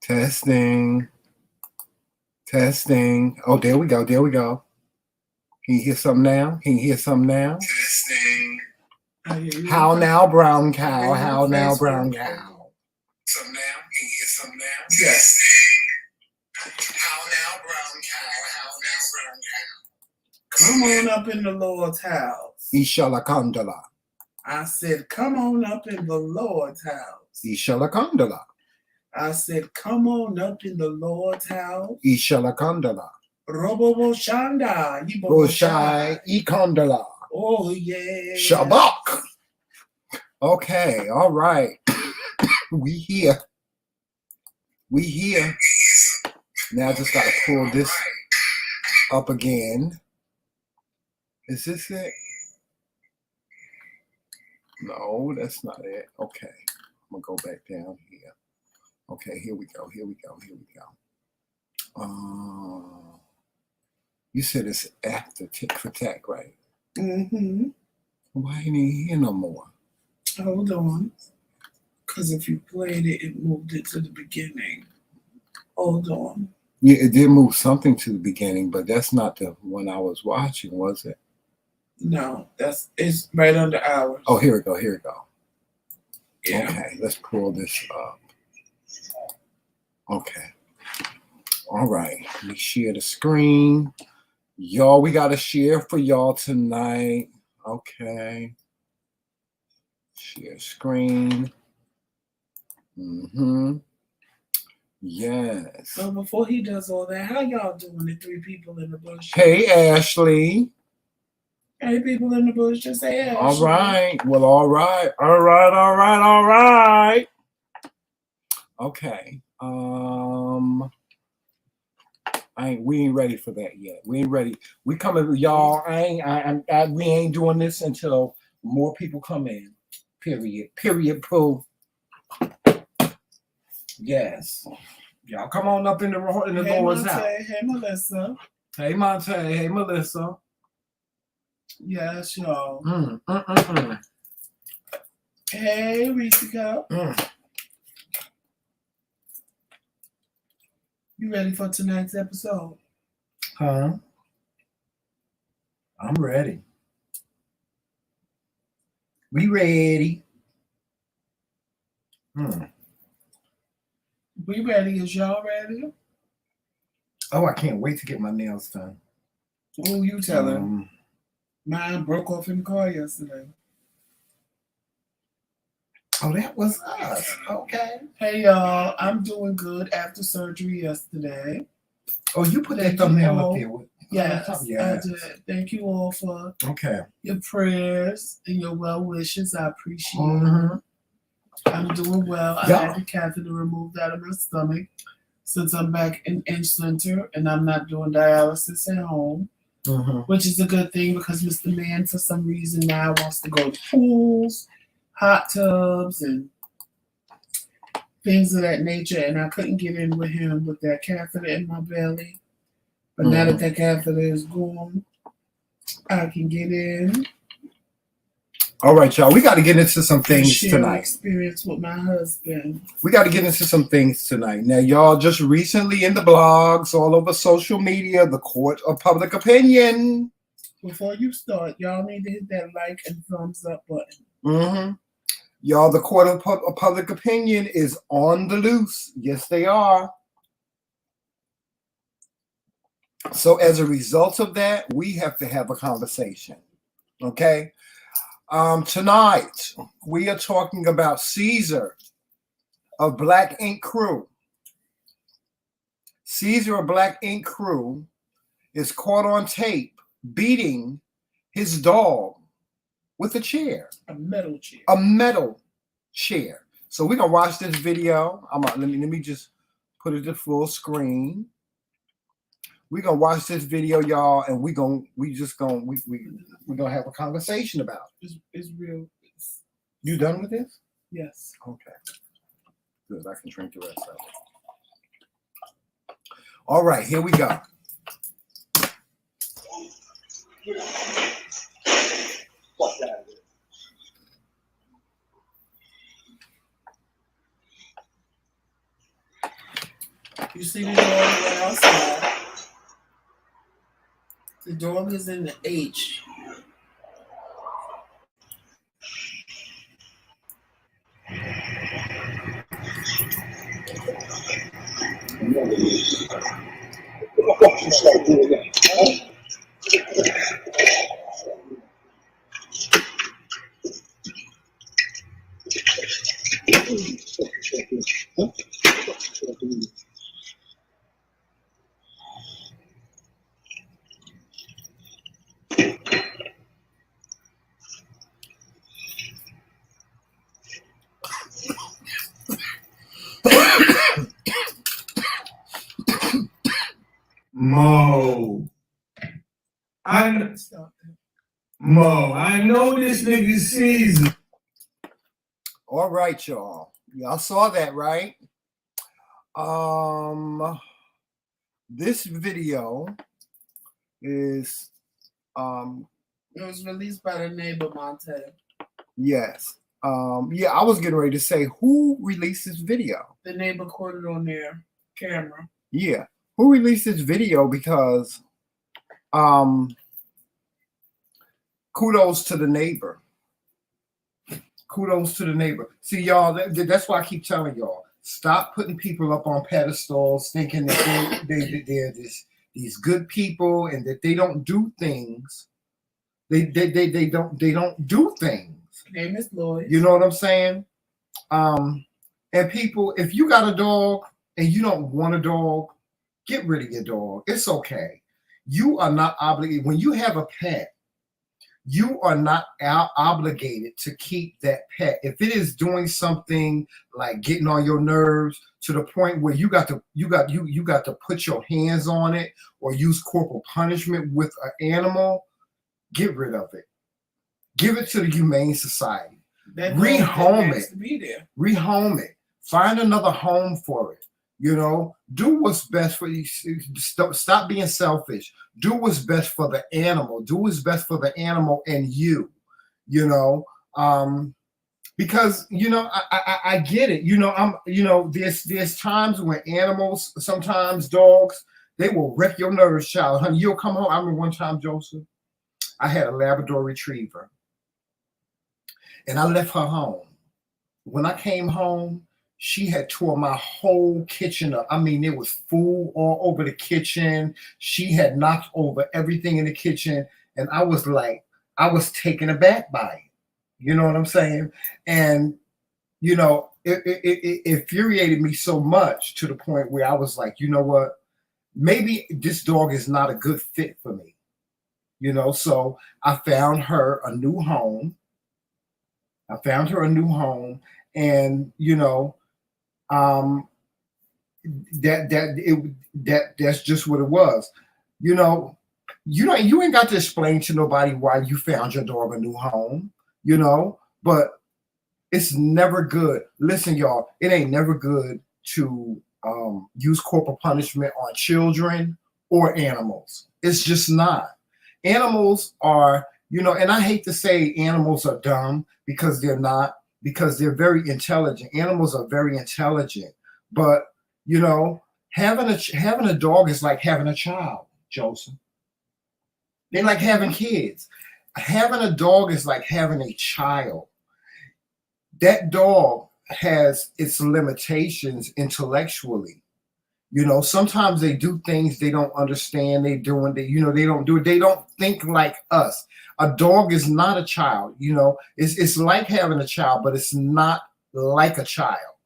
Testing. Testing. Oh, there we go. There we go. Can you hear something now? Can you hear something now? Testing. How now, brown cow? How now, brown cow? Some now? Can you hear some now? Yes. How now, brown cow? How now, brown cow? Come on up in the Lord's house. Ishala Kandala. I said, come on up in the Lord's house. Ishala Kandala. I said, come on up in the Lord's house. Ishala Kandala. Robo Shanda. Boshai Ikandala. Oh, yeah. Shabak. Okay, all right. We here. Now I just gotta pull this up again. Is this it? No, that's not it. Okay. I'm gonna go back down here. Okay, here we go. You said it's after tick for tack, right? Mm-hmm. Why ain't he here no more? Hold on. Because if you played it, it moved it to the beginning. Hold on. Yeah, it did move something to the beginning, but that's not the one I was watching, was it? No, it's right under ours. Oh, here we go. Yeah. Okay, let's pull this up. Okay. All right. Let me share the screen. Y'all, we got to share for y'all tonight. Okay. Share screen. Yes. So before he does all that, how y'all doing, the three people in the bush? Hey, Ashley. Hey, people in the bush, just say Ashley. All right. Well, all right. Okay. We ain't ready for that yet. We ain't ready. We coming with y'all. We ain't doing this until more people come in. Period. Pooh. Yes. Y'all come on up in the Lord's house. Hey, Melissa. Hey, Monte. Hey, Melissa. Yes, y'all. Hey, Risica. You ready for tonight's episode? Huh? I'm ready. We ready. We ready. Is y'all ready? Oh, I can't wait to get my nails done. Who you telling? Mine broke off in the car yesterday. Oh, that was us. Okay. Hey, y'all. I'm doing good after surgery yesterday. Oh, you put that thumbnail up there. Yes, I did. Thank you all for your prayers and your well wishes. I appreciate it. I'm doing well. I had the catheter removed out of my stomach since I'm back in center and I'm not doing dialysis at home, which is a good thing because Mr. Man, for some reason now, wants to go to pools, hot tubs, and things of that nature. And I couldn't get in with him with that catheter in my belly. But now that catheter is gone, I can get in. All right, y'all. We got to get into some things tonight. Experience with my husband. We got to get into some things tonight. Now, y'all, just recently in the blogs, all over social media, the court of public opinion. Before you start, y'all need to hit that like and thumbs up button. Y'all, the court of public opinion is on the loose. Yes, they are. So as a result of that, we have to have a conversation. Okay? Tonight, we are talking about Caesar of Black Ink Crew. Caesar of Black Ink Crew is caught on tape beating his dog with a chair. A metal chair. A metal chair. So we're gonna watch this video. Let me just put it to full screen. We're gonna watch this video, y'all, and we're gonna have a conversation about it. It's real. You done with this? Yes. Okay. Good. I can drink the rest of it. All right, here we go. You see the dog went outside. The dog is in the H. Mo. I know this nigga sees it. All right, y'all. Y'all saw that, right? This video is It was released by the neighbor Monte. yes. Yeah, I was getting ready to say who released this video. The neighbor caught it on their camera. Yeah. Who released this video because kudos to the neighbor. Kudos to the neighbor. See, y'all, that's why I keep telling y'all, stop putting people up on pedestals thinking that they're these good people and that they don't do things. They don't do things. Name is Lloyd. You know what I'm saying? And people, if you got a dog and you don't want a dog, get rid of your dog. It's okay. You are not obligated. When you have a pet, you are not obligated to keep that pet. If it is doing something like getting on your nerves to the point where you got to put your hands on it or use corporal punishment with an animal, get rid of it. Give it to the Humane Society. Rehome it. Rehome it. Find another home for it. You know, do what's best for you. Stop being selfish. Do what's best for the animal. Do what's best for the animal and you. You know, because you know I get it. You know, there's times when animals, sometimes dogs, they will wreck your nerves, child. Honey, you'll come home. I remember one time, Joseph, I had a Labrador Retriever, and I left her home. When I came home, she had tore my whole kitchen up. I mean, there was food all over the kitchen. She had knocked over everything in the kitchen. And I was like, I was taken aback by it. You know what I'm saying? And, you know, it infuriated me so much to the point where I was like, you know what? Maybe this dog is not a good fit for me. You know, so I found her a new home. And, you know, that's just what it was. You know, you ain't got to explain to nobody why you found your dog a new home, you know, but it's never good. Listen, y'all, it ain't never good to use corporal punishment on children or animals. It's just not. Animals are, you know, and I hate to say animals are dumb because they're not, because they're very intelligent. Animals are very intelligent. But, you know, having a dog is like having a child, Joseph. They like having kids. Having a dog is like having a child. That dog has its limitations intellectually. You know, sometimes they do things they don't understand. They don't do it. They don't think like us. A dog is not a child. You know, it's like having a child, but it's not like a child.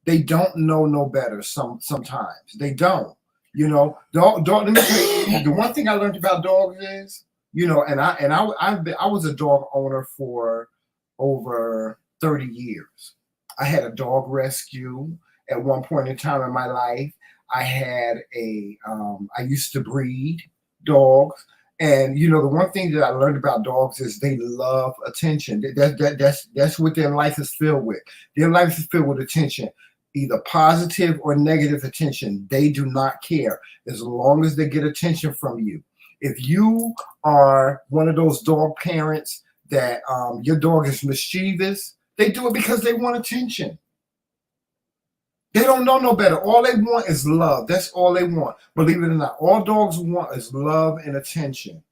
They don't know no better. Sometimes they don't. You know, dog. Let me tell you, the one thing I learned about dogs is, you know, and I was a dog owner for over 30 years. I had a dog rescue at one point in time in my life. I had I used to breed dogs. And, you know, the one thing that I learned about dogs is they love attention. That's what their life is filled with. Their life is filled with attention, either positive or negative attention. They do not care as long as they get attention from you. If you are one of those dog parents that your dog is mischievous, they do it because they want attention. They don't know no better. All they want is love. That's all they want. Believe it or not, all dogs want is love and attention.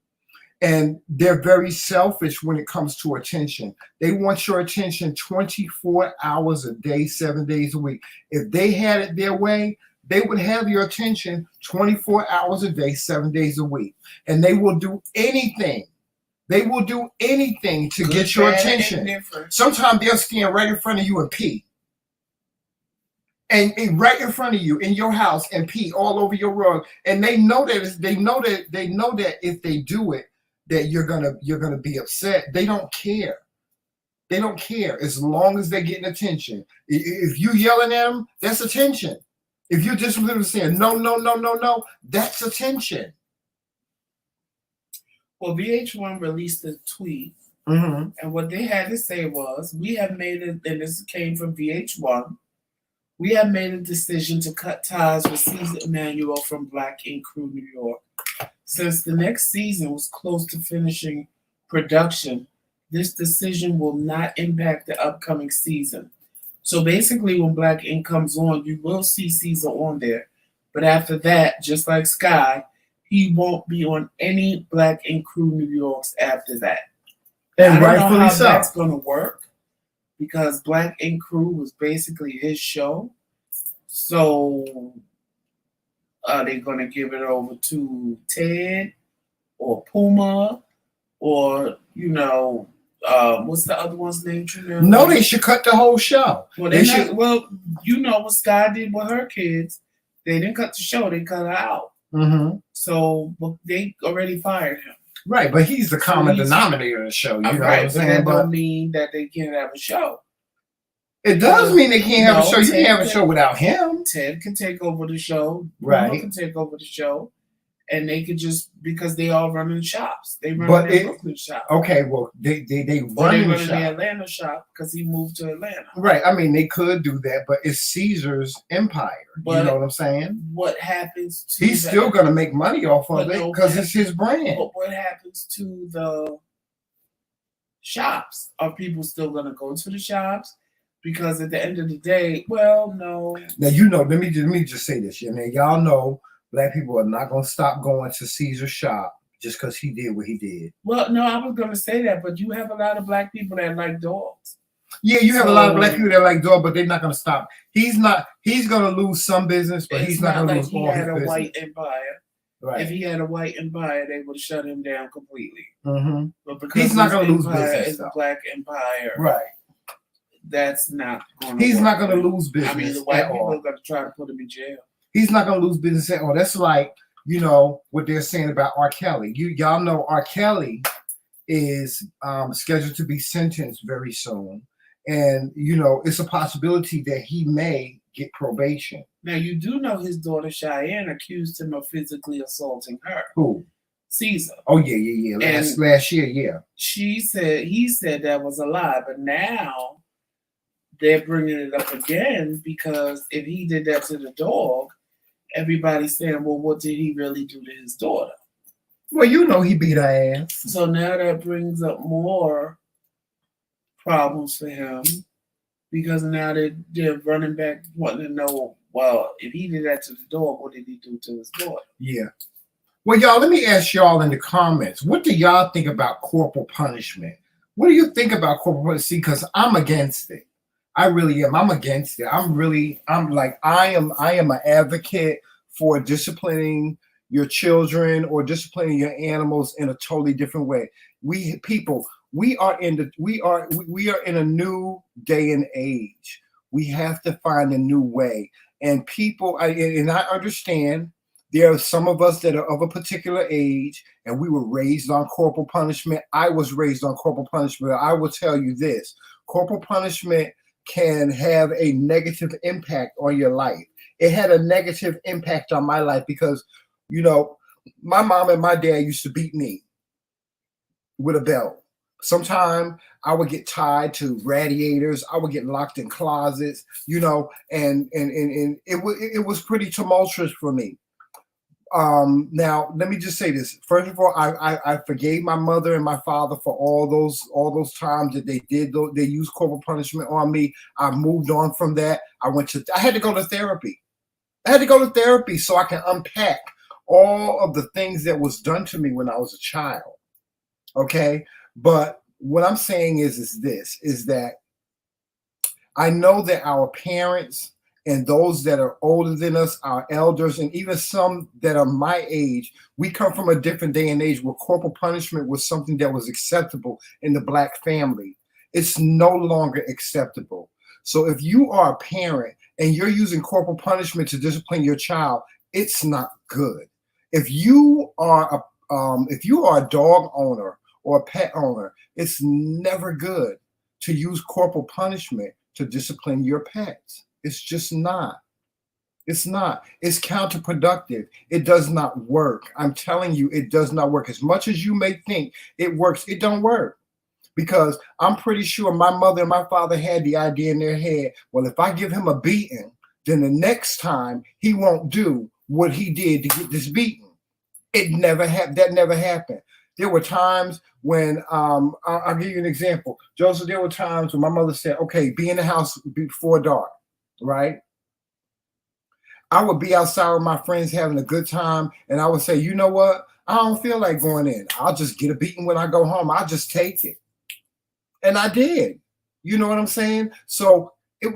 And they're very selfish when it comes to attention. They want your attention 24 hours a day, 7 days a week. If they had it their way, they would have your attention 24 hours a day, 7 days a week. And they will do anything. They will do anything to get your attention. Sometimes they'll stand right in front of you and pee. And right in front of you in your house and pee all over your rug. And they know that if they do it, that you're gonna be upset. They don't care. They don't care as long as they're getting attention. If you yelling at them, that's attention. If you're just literally saying no, no, no, no, no, that's attention. Well, VH1 released a tweet, and what they had to say was, "We have made it," and this came from VH1. "We have made a decision to cut ties with Caesar Emanuel from Black Ink Crew New York. Since the next season was close to finishing production, this decision will not impact the upcoming season." So basically, when Black Ink comes on, you will see Caesar on there. But after that, just like Sky, he won't be on any Black Ink Crew New Yorks after that. And I don't know how rightfully so. that's going to work, because Black Ink Crew was basically his show. So are they going to give it over to Ted or Puma or, what's the other one's name? No, they should cut the whole show. Well, they should. Well, you know what Sky did with her kids. They didn't cut the show. They cut her out. So they already fired him. Right, but he's the common denominator of the show. You know what I'm saying? That don't mean that they can't have a show. It does mean they can't have a show. You can't have a show without him. Ted can take over the show. Right. Puma can take over the show. And they could just, because they all run in shops. They run in the Brooklyn shop. Okay, well, they run in the Atlanta shop because he moved to Atlanta. Right. I mean, they could do that, but it's Caesar's empire. But you know what I'm saying? What happens to He's still going to make money off of it because it's his brand. But what happens to the shops? Are people still going to go to the shops? Because at the end of the day, well, no. Now, let me just say this. Y'all know Black people are not going to stop going to Caesar's shop just because he did what he did. Well, no, I was going to say that, but you have a lot of Black people that like dogs. Yeah, you have a lot of Black people that like dogs, but they're not going to stop. He's going to lose some business, but he's not going to lose all his business. He had a white empire. Right. If he had a white empire, they would have shut him down completely. But because he's not going to lose business. It's a Black empire. Right. That's not going to He's not going to lose business. I mean, the white people are going to try to put him in jail. He's not going to lose business at all. That's like, what they're saying about R. Kelly. Y'all know R. Kelly is scheduled to be sentenced very soon. And, it's a possibility that he may get probation. Now, you do know his daughter Cheyenne accused him of physically assaulting her. Who? Caesar. Oh, yeah. Last year, yeah. He said that was a lie, but now they're bringing it up again because if he did that to the dog, everybody's saying, well, what did he really do to his daughter? Well, he beat her ass. So now that brings up more problems for him because now they're running back wanting to know, well, if he did that to the dog, what did he do to his daughter? Yeah. Well, y'all, let me ask y'all in the comments, what do y'all think about corporal punishment? What do you think about corporal punishment? See, because I'm against it. I really am. I'm against it. I am an advocate for disciplining your children or disciplining your animals in a totally different way. We are in a new day and age. We have to find a new way. And people, and I understand there are some of us that are of a particular age and we were raised on corporal punishment. I was raised on corporal punishment. I will tell you this, corporal punishment can have a negative impact on your life. It had a negative impact on my life because, my mom and my dad used to beat me with a belt. Sometimes I would get tied to radiators. I would get locked in closets, and it was pretty tumultuous for me. Now let me just say this. First of all, I forgave my mother and my father for all those times that they used corporal punishment on me. I moved on from that. I had to go to therapy. I had to go to therapy so I can unpack all of the things that was done to me when I was a child. Okay, but what I'm saying is that I know that our parents and those that are older than us, our elders, and even some that are my age, we come from a different day and age where corporal punishment was something that was acceptable in the Black family. It's no longer acceptable. So if you are a parent and you're using corporal punishment to discipline your child, it's not good. If you are a dog owner or a pet owner, it's never good to use corporal punishment to discipline your pets. It's just not. It's not. It's counterproductive. It does not work. I'm telling you, it does not work. As much as you may think it works, it don't work. Because I'm pretty sure my mother and my father had the idea in their head, well, if I give him a beating, then the next time he won't do what he did to get this beating. That never happened. There were times when, I'll give you an example. Joseph, there were times when my mother said, okay, be in the house before dark, right? I would be outside with my friends having a good time, and I would say, you know what? I don't feel like going in. I'll just get a beating when I go home. I'll just take it. And I did. You know what I'm saying? So it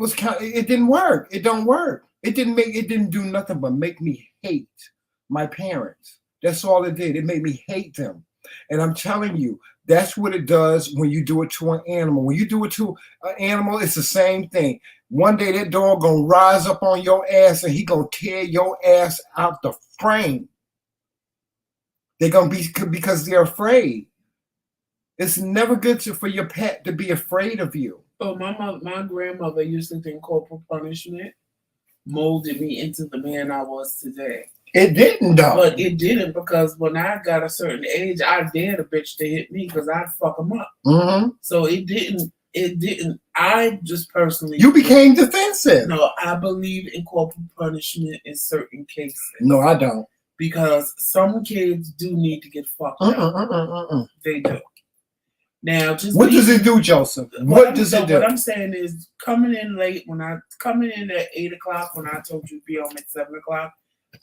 didn't work. It don't work. It didn't do nothing but make me hate my parents. That's all it did. It made me hate them. And I'm telling you, that's what it does when you do it to an animal. When you do it to an animal, it's the same thing. One day that dog gonna rise up on your ass and he gonna tear your ass out the frame. They're gonna be, because they're afraid. It's never good for your pet to be afraid of you. Oh, my grandmother used to think corporal punishment molded me into the man I was today. It didn't, though. But it didn't, because when I got a certain age, I dared a bitch to hit me because I'd fuck them up. Mm-hmm. So it didn't. I just personally. You became defensive. No, I believe in corporal punishment in certain cases. No, I don't. Because some kids do need to get fucked up. They do. Now, what does it do, Joseph? What does it do? What I'm saying is, coming in late, coming in at 8 o'clock when I told you to be home at 7 o'clock,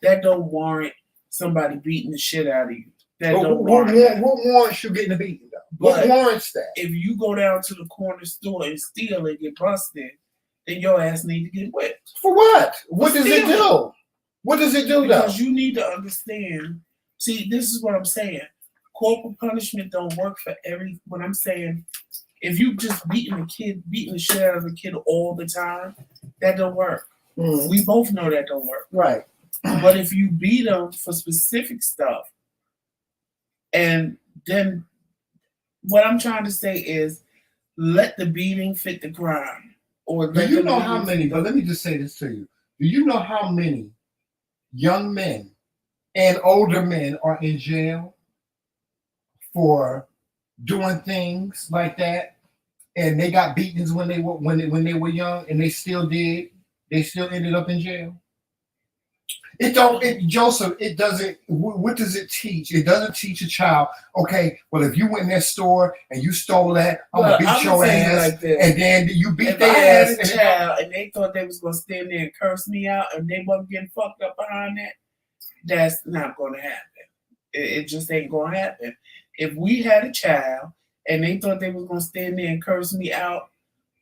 that don't warrant somebody beating the shit out of you. What warrants you getting a beating, though? What warrants that? If you go down to the corner store and steal and get busted, then your ass need to get whipped. For what? What does it do? What does it do, though? Because you need to understand. See, this is what I'm saying. Corporal punishment don't work for what I'm saying, if you just beating the shit out of a kid all the time, that don't work. Mm. We both know that don't work. Right. But if you beat them for specific stuff, and then what I'm trying to say is, let the beating fit the crime. Or do you know how many, but let me just say this to you. Do you know how many young men and older men are in jail for doing things like that, and they got beatings when they were young, and they still ended up in jail? Joseph, it doesn't. What does it teach? It doesn't teach a child. Okay, well, if you went in that store and you stole that, I'm gonna beat your ass, like, and then you beat their ass. If I had a child and they thought they was gonna stand there and curse me out, and they wasn't getting fucked up behind that, that's not gonna happen. It just ain't gonna happen. If we had a child and they thought they was gonna stand there and curse me out,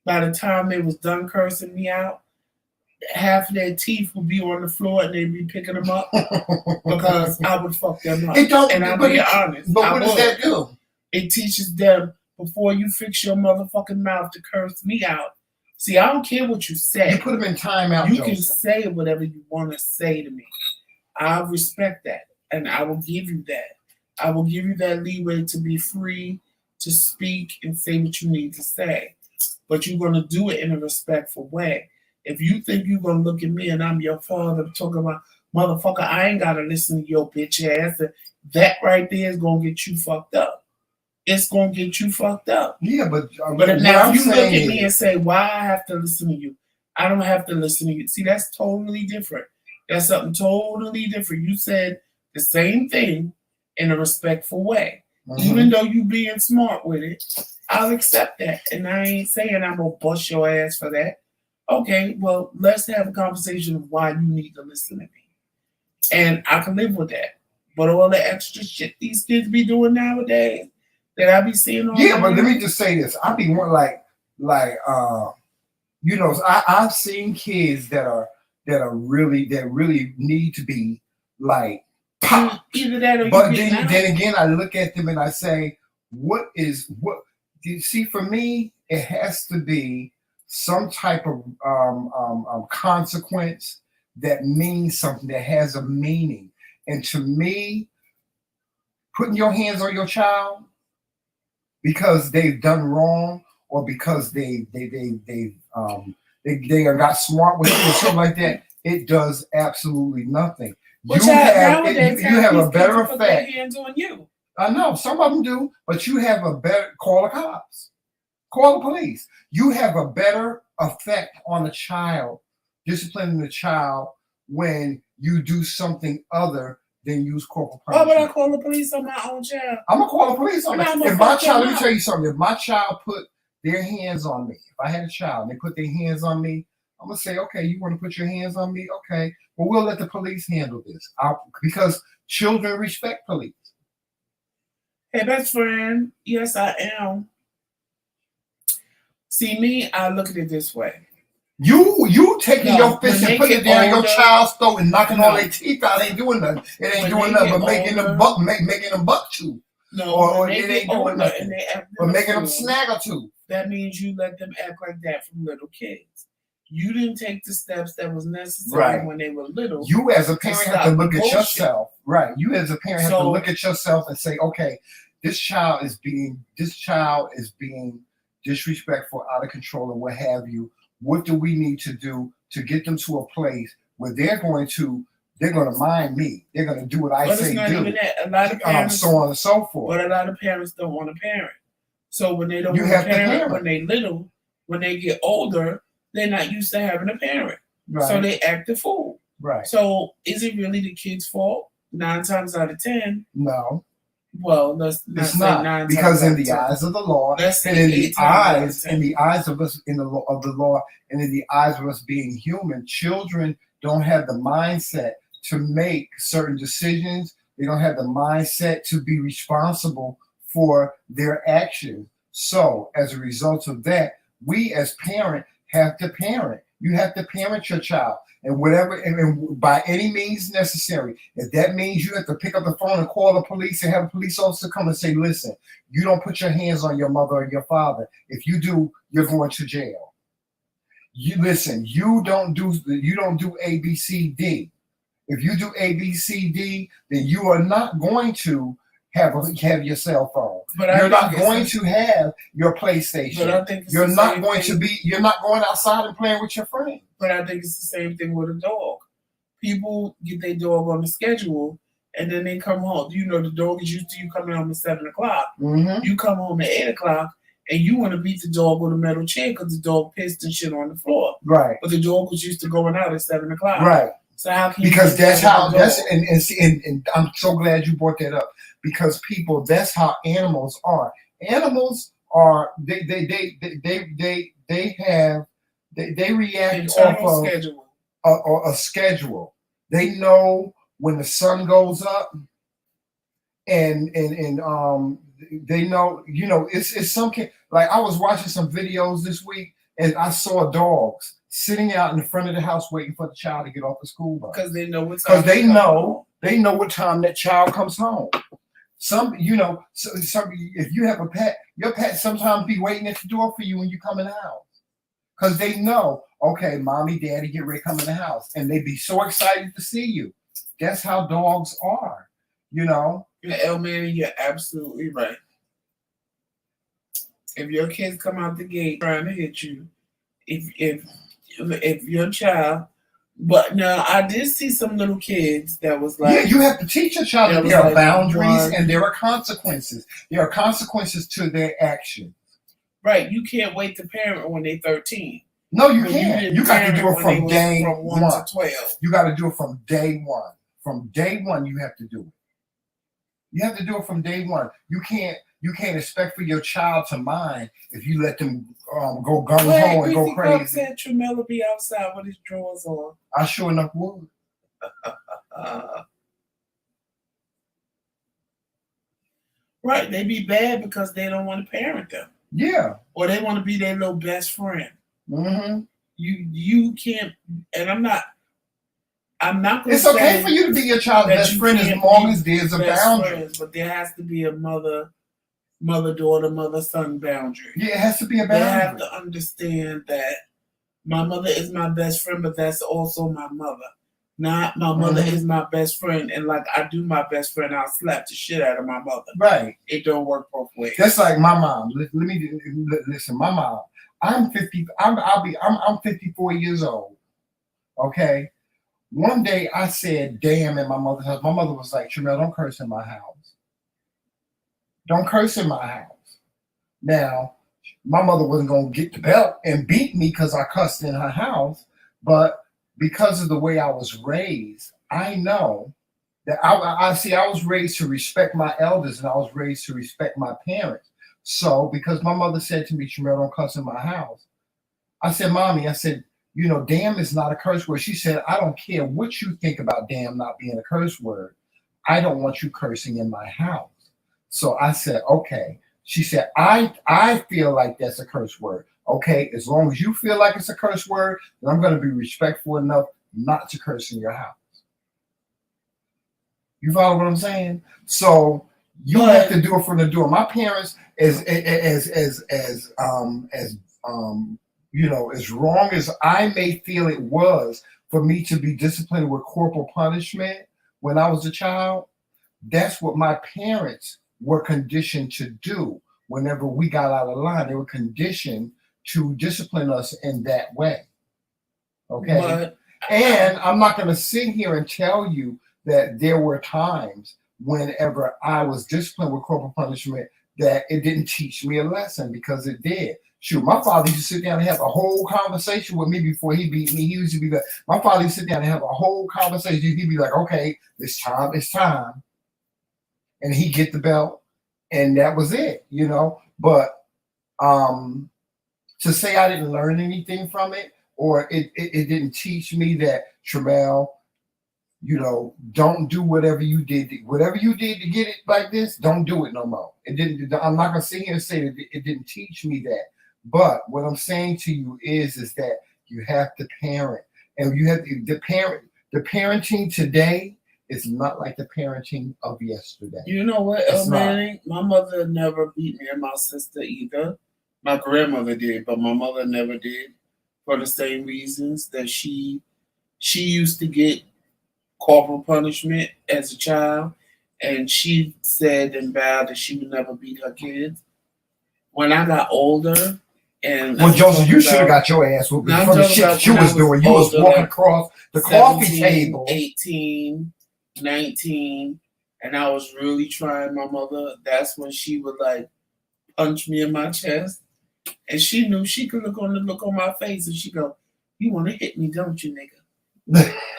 by the time they was done cursing me out, half of their teeth would be on the floor and they'd be picking them up because I would fuck them up. And I'm being honest. But what does that do? It teaches them, before you fix your motherfucking mouth to curse me out. See, I don't care what you say. You put them in timeout. You can say whatever you want to say to me. I respect that, and I will give you that. I will give you that leeway to be free to speak and say what you need to say. But you're going to do it in a respectful way. If you think you're going to look at me and I'm your father talking about, motherfucker, I ain't got to listen to your bitch ass, that right there is going to get you fucked up. It's going to get you fucked up. Yeah, but now if you look at me and say, why I have to listen to you? I don't have to listen to you. See, that's totally different. That's something totally different. You said the same thing in a respectful way. Even though you being smart with it, I'll accept that. And I ain't saying I'm gonna bust your ass for that. Okay, well, let's have a conversation of why you need to listen to me. And I can live with that. But all the extra shit these kids be doing nowadays that I be seeing on but let me just say this. I be more like you know, I've seen kids that really need to be like pop. Either that or but then again, I look at them and I say, what you see, for me, it has to be some type of consequence that means something, that has a meaning. And to me, putting your hands on your child because they've done wrong, or because they got smart with it or something like that, it does absolutely nothing. You have a better effect. Their hands on you. I know some of them do, but you have a better, call the cops, call the police. You have a better effect on the child, disciplining the child, when you do something other than use corporal punishment. Why would I call the police on my own child? I'm gonna call the police on it. If my child, let me tell you something. If my child put their hands on me, if I had a child and they put their hands on me, I'm gonna say, okay, you want to put your hands on me? Okay, well, we'll let the police handle this. Because children respect police. Hey, best friend. Yes, I am. See, me, I look at it this way. You taking your fist and putting it down your child's throat and knocking all their teeth out ain't doing nothing. It ain't doing nothing but making them buck chew. No, or it ain't doing nothing but making them snag or two. That means you let them act like that from little kids. You didn't take the steps that was necessary when they were little. You as a parent have to look at yourself. Right. You as a parent have to look at yourself and say, okay, this child is being disrespectful, out of control, and what have you. What do we need to do to get them to a place where they're going to mind me? They're going to do what I say do. Even that. A lot of parents, so on and so forth. But a lot of parents don't want to parent. So when they don't want to parent when they little, when they get older, they're not used to having a parent. Right. So they act a fool. Right. So is it really the kid's fault? 9 times out of 10. No. Well, it's not, because in the eyes of the law, and in the eyes of us of the law, and in the eyes of us being human, children don't have the mindset to make certain decisions. They don't have the mindset to be responsible for their actions. So, as a result of that, we as parents have to parent. You have to parent your child. And whatever, and by any means necessary. If that means you have to pick up the phone and call the police and have a police officer come and say, listen, you don't put your hands on your mother or your father. If you do, you're going to jail. You listen, you don't do A, B, C, D. If you do A, B, C, D, then you are not going to have your cell phone. You're not going to have your PlayStation. But I think you're not going outside and playing with your friends. But I think it's the same thing with a dog. People get their dog on the schedule and then they come home. You know, the dog is used to you coming home at 7 o'clock. Mm-hmm. You come home at 8 o'clock and you want to beat the dog with a metal chair because the dog pissed and shit on the floor. Right. But the dog was used to going out at 7 o'clock. Right. So how can because that's how and I'm so glad you brought that up, because that's how animals are. Animals are they react off of a schedule. They know when the sun goes up, and they know, it's some like I was watching some videos this week and I saw dogs sitting out in the front of the house waiting for the child to get off the school bus. Because they know what time. They know what time that child comes home. Some if you have a pet, your pet sometimes be waiting at the door for you when you come in the house. Because they know, okay, mommy, daddy, get ready to come in the house. And they be so excited to see you. That's how dogs are, Yeah, Elman, you're absolutely right. If your kids come out the gate trying to hit you, if your child, but now I did see some little kids that was like, yeah, you have to teach your child that there are boundaries and there are consequences. There are consequences to their actions. Right, you can't wait to parent when they're 13. No, you can't. You got to do it from day 1 to 12. You got to do it from day one. from day one. You have to do it. You have to do it from day one. You can't expect for your child to mind if you let them go gung ho and go crazy. Said Tremella be outside with his drawers on. I sure enough would. Right, they be bad because they don't want to parent them. Yeah. Or they want to be their little best friend. Mm-hmm. You can't, and I'm not going to It's okay for you to be your child's best friend as long as there's a boundary. But there has to be a mother-daughter, mother-son boundary. Yeah, it has to be a boundary. They have to understand that my mother is my best friend, but that's also my mother. Not my mother is my best friend, and like I do my best friend, I'll slap the shit out of my mother. Right. It don't work both ways. That's like my mom. Let me listen. My mom. I'm 50. I'm 54 years old. Okay. One day I said, "Damn!" in my mother's house. My mother was like, "Tremel, don't curse in my house. Don't curse in my house." Now, my mother wasn't gonna get the belt and beat me because I cussed in her house, but because of the way I was raised, I know that I was raised to respect my elders and I was raised to respect my parents. So because my mother said to me, Tremel, don't cuss in my house. I said, Mommy, damn is not a curse word. She said, I don't care what you think about damn not being a curse word. I don't want you cursing in my house. So I said, okay. She said, I feel like that's a curse word. Okay, as long as you feel like it's a curse word, then I'm going to be respectful enough not to curse in your house. You follow what I'm saying? So you have to do it from the door. My parents, as wrong as I may feel it was for me to be disciplined with corporal punishment when I was a child, that's what my parents were conditioned to do. Whenever we got out of line, they were conditioned to discipline us in that way. Okay. And I'm not going to sit here and tell you that there were times whenever I was disciplined with corporal punishment that it didn't teach me a lesson, because it did. Shoot, my father used to sit down and have a whole conversation with me before he beat me. He used to be like, my father used to sit down and have a whole conversation. He'd be like, okay, it's time. And he'd get the belt, and that was it, But to say I didn't learn anything from it, or it didn't teach me that, Tremel, don't do whatever you did. Whatever you did to get it like this, don't do it no more. It didn't. I'm not gonna sit here and say that it didn't teach me that. But what I'm saying to you is that you have to parent, and you have the parent. The parenting today is not like the parenting of yesterday. You know what, Manning? My mother never beat me and my sister either. My grandmother did, but my mother never did, for the same reasons that she used to get corporal punishment as a child, and she said and vowed that she would never beat her kids. When I got older, and Joseph, you should have got your ass whooped for the shit that you was doing. You was walking across the 17, coffee table. 18, 19, and I was really trying my mother. That's when she would punch me in my chest, and she knew she could look on my face, and she go, "You want to hit me, don't you, nigga?"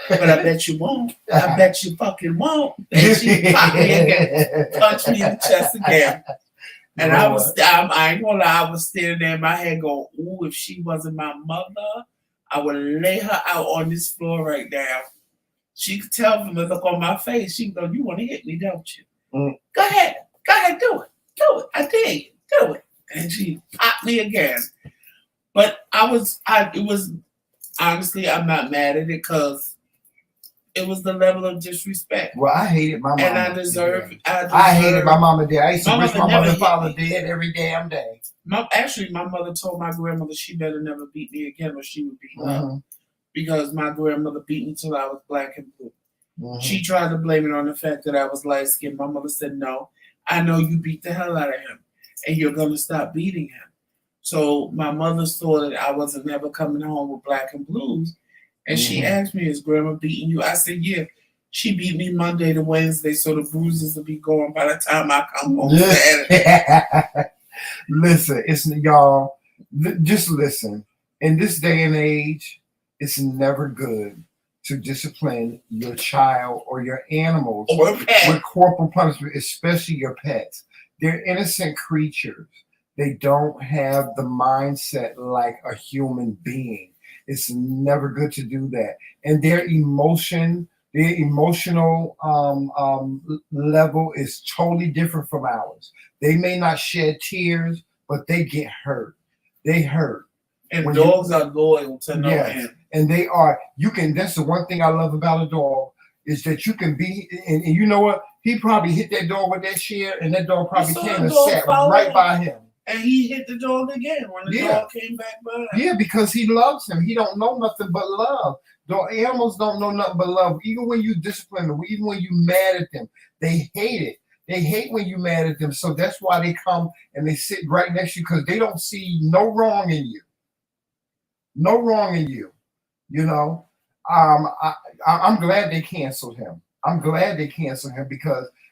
But I bet you won't. I bet you fucking won't. And she popped me again, punched me in the chest again. And I ain't gonna lie, I was standing there in my head going, ooh, if she wasn't my mother, I would lay her out on this floor right now. She could tell from the look on my face. She could go, you want to hit me, don't you? Go ahead, do it. I dare you, do it. And she popped me again. But it was, honestly, I'm not mad at it, because it was the level of disrespect. Well, I hated my mom. And I hated my mom and dad. I used to wish my mother and father dead every damn day. My mother told my grandmother she better never beat me again, or she would beat her. Because my grandmother beat me till I was black and blue. She tried to blame it on the fact that I was light skinned. My mother said, no, I know you beat the hell out of him, and you're going to stop beating him. So my mother saw that I wasn't ever coming home with black and blues. And she asked me, is grandma beating you? I said, yeah. She beat me Monday to Wednesday, so the bruises will be gone by the time I come home Saturday. Listen, y'all, just listen. In this day and age, it's never good to discipline your child or your animals Or pet. with corporal punishment, especially your pets. They're innocent creatures. They don't have the mindset like a human being. It's never good to do that. And their emotional level is totally different from ours. They may not shed tears, but they get hurt. They hurt. And When dogs are loyal to no Yes. end. And they are, that's the one thing I love about a dog, is that you can be, and you know what? He probably hit that dog with that chair, and that dog probably saw came the and dog sat follow right him. by him. And he hit the dog again when the Yeah. dog came back by. Yeah, because he loves him. He don't know nothing but love. Dog animals don't know nothing but love. Even when you discipline them, even when you mad at them, they hate it. They hate when you mad at them. So that's why they come and they sit right next to you, because they don't see no wrong in you. No wrong in you. You know, I'm glad they canceled him. I'm glad they canceled him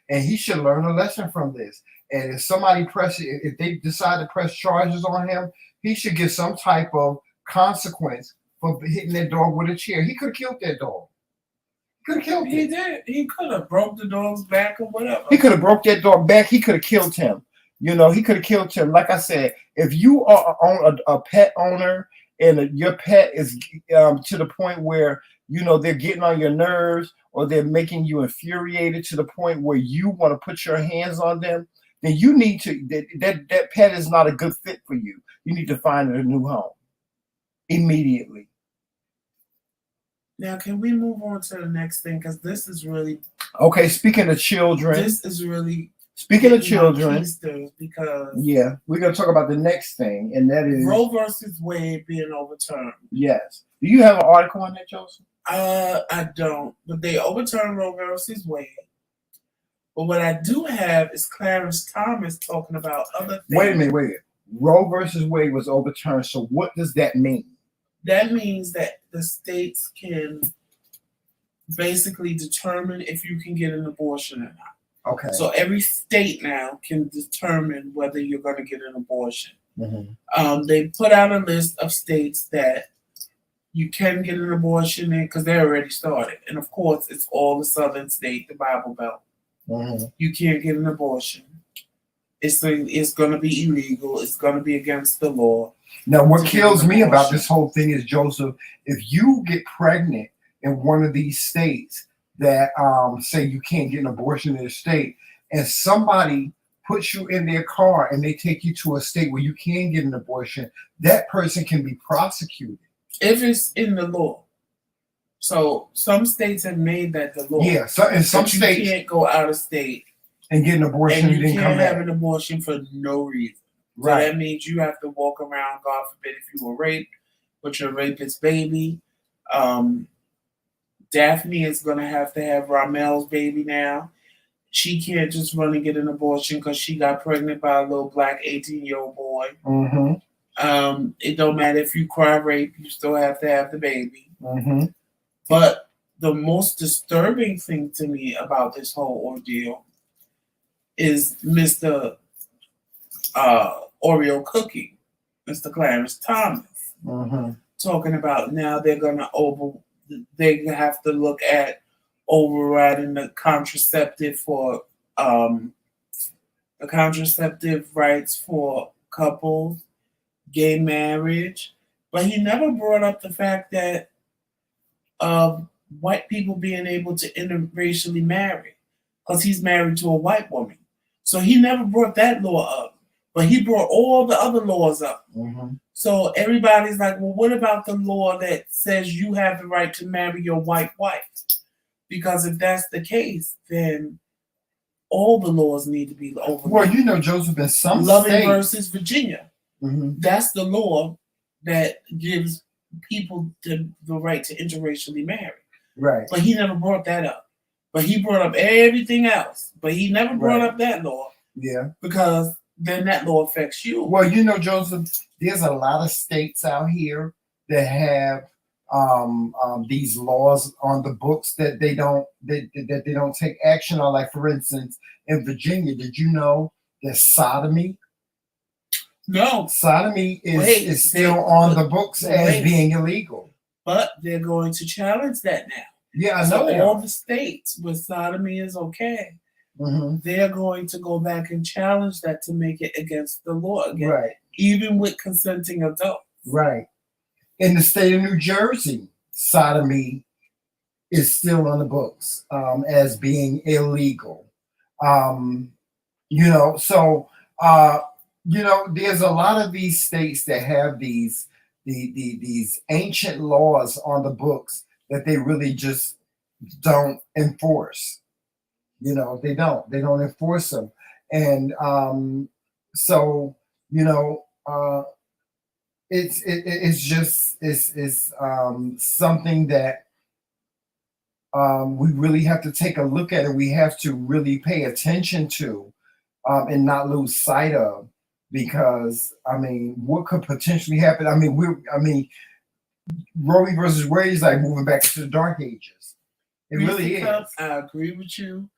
and he should learn a lesson from this. And if they decide to press charges on him, he should get some type of consequence for hitting that dog with a chair. He could have killed that dog. Could have killed him. He did. He could have broke the dog's back or whatever. He could have broke that dog back. He could have killed him. You know, he could have killed him. Like I said, if you are a pet owner and your pet is to the point where, you know, they're getting on your nerves or they're making you infuriated to the point where you want to put your hands on them, then you need to, that pet is not a good fit for you. You need to find a new home immediately. Now, can we move on to the next thing? Because this is really... Okay, speaking of children. This is really... Speaking of children. Because... Yeah, we're going to talk about the next thing, and that is... Roe versus Wade being overturned. Yes. Do you have an article on that, Joseph? I don't. But they overturned Roe versus Wade. But what I do have is Clarence Thomas talking about other things. Wait a minute. Roe versus Wade was overturned, so what does that mean? That means that the states can basically determine if you can get an abortion or not. Okay. So every state now can determine whether you're going to get an abortion. Mm-hmm. They put out a list of states that you can get an abortion in because they already started. And of course, it's all the southern state, the Bible Belt. Mm-hmm. You can't get an abortion. It's going to be illegal. It's going to be against the law. Now, what kills me about this whole thing is, Joseph, if you get pregnant in one of these states that say you can't get an abortion in the state, and somebody puts you in their car and they take you to a state where you can get an abortion, that person can be prosecuted. If it's in the law. So some states have made that the law. Yeah, so in some states you can't go out of state and get an abortion and you then can't come back. have an abortion for no reason. Right. So that means you have to walk around, God forbid, if you were raped, with your rapist baby. Daphne is going to have Ramel's baby now. She can't just run and get an abortion because she got pregnant by a little black 18-year-old boy. Mm-hmm. It don't matter if you cry rape, you still have to have the baby. Mm-hmm. But the most disturbing thing to me about this whole ordeal is Mr. Oreo Cookie, Mr. Clarence Thomas, talking about now they have to look at overriding the contraceptive rights for couples, gay marriage, but he never brought up the fact that white people being able to interracially marry, because he's married to a white woman. So he never brought that law up, but he brought all the other laws up. Mm-hmm. So everybody's like, well, what about the law that says you have the right to marry your white wife? Because if that's the case, then all the laws need to be overturned. Well, you know, Joseph, in some Loving states versus Virginia. Mm-hmm. That's the law that gives people the right to interracially marry. Right. But he never brought that up. But he brought up everything else. But he never brought up that law. Yeah. Because then that law affects you. Well, you know, Joseph, there's a lot of states out here that have these laws on the books that they don't take action on. Like, for instance, in Virginia, did you know that sodomy? No. Sodomy is still on the books as being illegal. But they're going to challenge that now. Yeah, I know So they all are. the states where sodomy is okay, Mhm. they're going to go back and challenge that to make it against the law again, Right, even with consenting adults. right. In the state of New Jersey, sodomy is still on the books as being illegal. You know, so you know, there's a lot of these states that have these these ancient laws on the books that they really just don't enforce. You know, they don't enforce them, and so you know, it's just it's something that we really have to take a look at, and we have to really pay attention to, and not lose sight of, because I mean, what could potentially happen? I mean, Roe versus Wade is like moving back to the dark ages. It really is. I agree with you.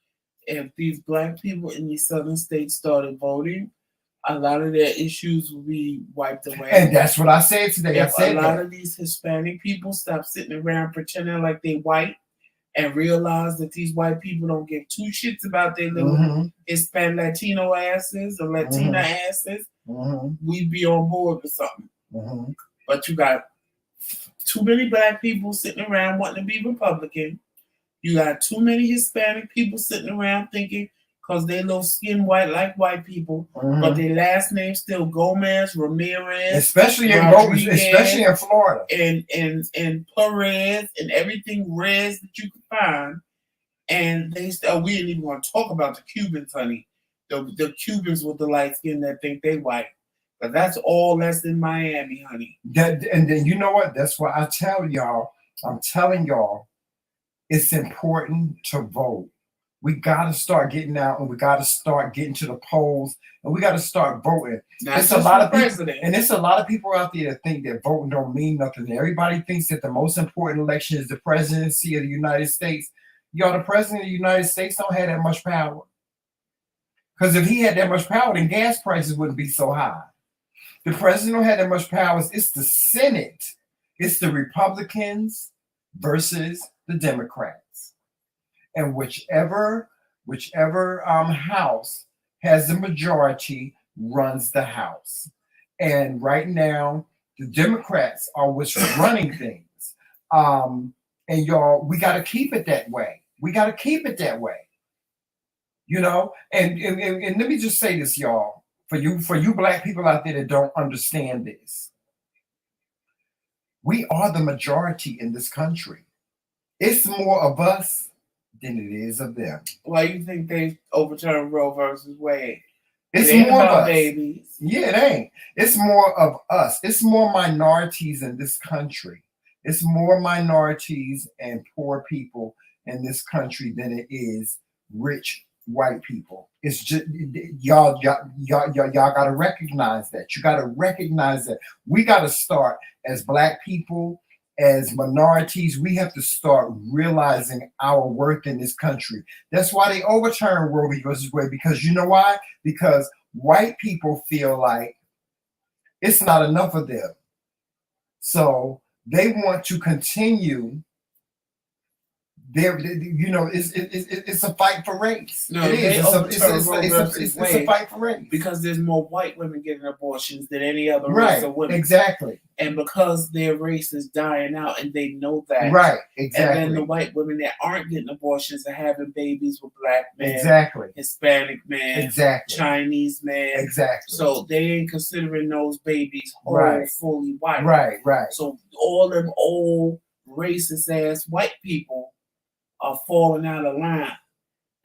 If these black people in these southern states started voting, a lot of their issues will be wiped away. And that's what I said today. If I said a lot that. of these Hispanic people stop sitting around pretending like they white and realize that these white people don't give two shits about their little Hispanic Latino asses or Latina asses, we'd be on board with something. But you got too many black people sitting around wanting to be Republican. You got too many Hispanic people sitting around thinking because they little skin white like white people, but their last name still Gomez, Ramirez, especially in Florida, and Perez, and everything Rez that you can find. And they still, we didn't even want to talk about the Cubans, honey. The Cubans with the light skin that think they white. But that's all that's in Miami, honey. And then you know what? That's why I tell y'all, I'm telling y'all, it's important to vote. We got to start getting out, and we got to start getting to the polls, and we got to start voting. It's a lot of people, and it's a lot of people out there that think that voting don't mean nothing. Everybody thinks that the most important election is the presidency of the United States. Y'all, the president of the United States don't have that much power. Because if he had that much power, then gas prices wouldn't be so high. The president don't have that much power. It's the Senate. It's the Republicans versus the Democrats. And whichever house has the majority runs the house. And right now, the Democrats are what's running things. And y'all, we got to keep it that way. We got to keep it that way. You know, and let me just say this, y'all, for you black people out there that don't understand this. We are the majority in this country. It's more of us than it is of them. Why you think they overturned Roe versus Wade? It's it more of us. Babies. Yeah, it ain't. It's more of us. It's more minorities in this country. It's more minorities and poor people in this country than it is rich white people. It's just y'all gotta recognize that. You gotta recognize that. We gotta start as black people, as minorities. We have to start realizing our worth in this country. That's why they overturned Roe versus Wade, because you know why? Because white people feel like it's not enough of them, so they want to continue. You know, it's a fight for race. No, it is. It's a fight for race because there's more white women getting abortions than any other race of women. Exactly. And because their race is dying out, and they know that. Right. Exactly. And then the white women that aren't getting abortions are having babies with black men. Exactly. Hispanic men. Exactly. Chinese men. Exactly. So they ain't considering those babies fully white. Right. Right. So all them old racist ass white people are falling out of line.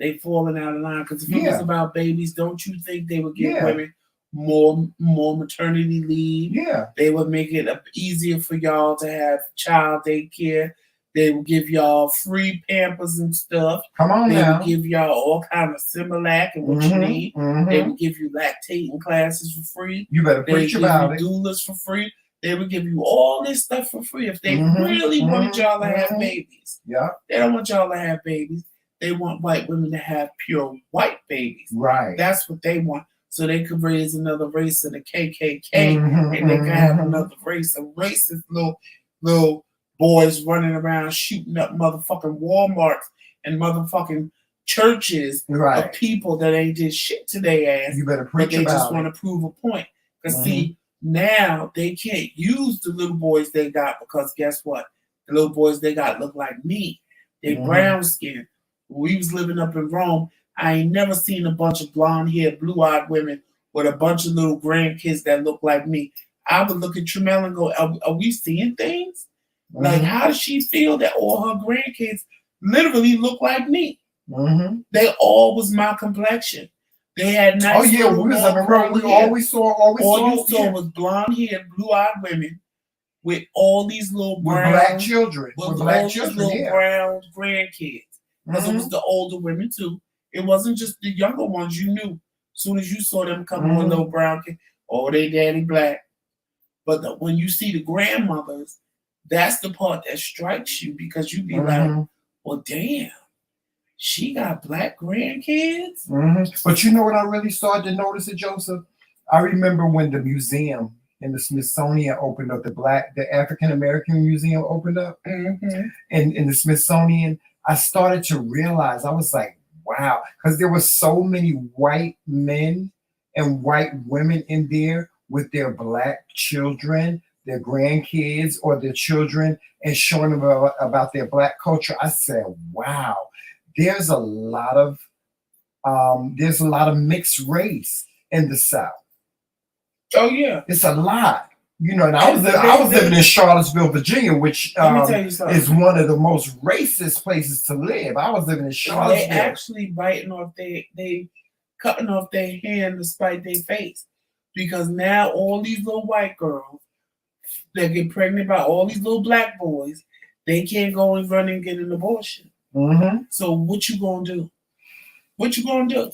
They falling out of line because if it was about babies, don't you think they would give women more maternity leave? Yeah. They would make it easier for y'all to have child daycare. They would give y'all free Pampers and stuff. Come on now. They would give y'all all kind of Similac and what you need. They would give you lactating classes for free. You better preach about it. Doulas for free. They would give you all this stuff for free if they really wanted y'all to have babies. Yeah. They don't want y'all to have babies. They want white women to have pure white babies. Right. That's what they want. So they could raise another race of the KKK and they can have another race of racist little boys running around shooting up motherfucking Walmarts and motherfucking churches Right. of people that ain't did shit to their ass. You better But preach they just about want it. to prove a point. Because see, now they can't use the little boys they got because guess what? The little boys they got look like me. They brown skin. When we was living up in Rome, I ain't never seen a bunch of blonde-haired, blue-eyed women with a bunch of little grandkids that look like me. I would look at Tremel and go, are we seeing things? Like, how does she feel that all her grandkids literally look like me? They all was my complexion. They had nice. Oh yeah, we was up in Rome. We always saw. All you saw was blonde-haired, blue-eyed women with all these little brown, with black children, with black children, little brown grandkids. Because it was the older women too. It wasn't just the younger ones. You knew as soon as you saw them coming with little brown kids. Oh, they daddy black. But when you see the grandmothers, that's the part that strikes you because you be like, well, damn. She got black grandkids? But you know what I really started to notice it, Joseph? I remember when the museum in the Smithsonian opened up, the African American Museum opened up. And in the Smithsonian, I started to realize, I was like, wow, because there were so many white men and white women in there with their black children, their grandkids or their children, and showing them about their black culture. I said, wow. There's a lot of mixed race in the South. Oh yeah, it's a lot. You know, and I was living in Charlottesville, Virginia, which is one of the most racist places to live. I was living in Charlottesville. They actually biting off they cutting off their hand to spite their face, because now all these little white girls that get pregnant by all these little black boys, they can't go and run and get an abortion. So what you gonna do? What you gonna do?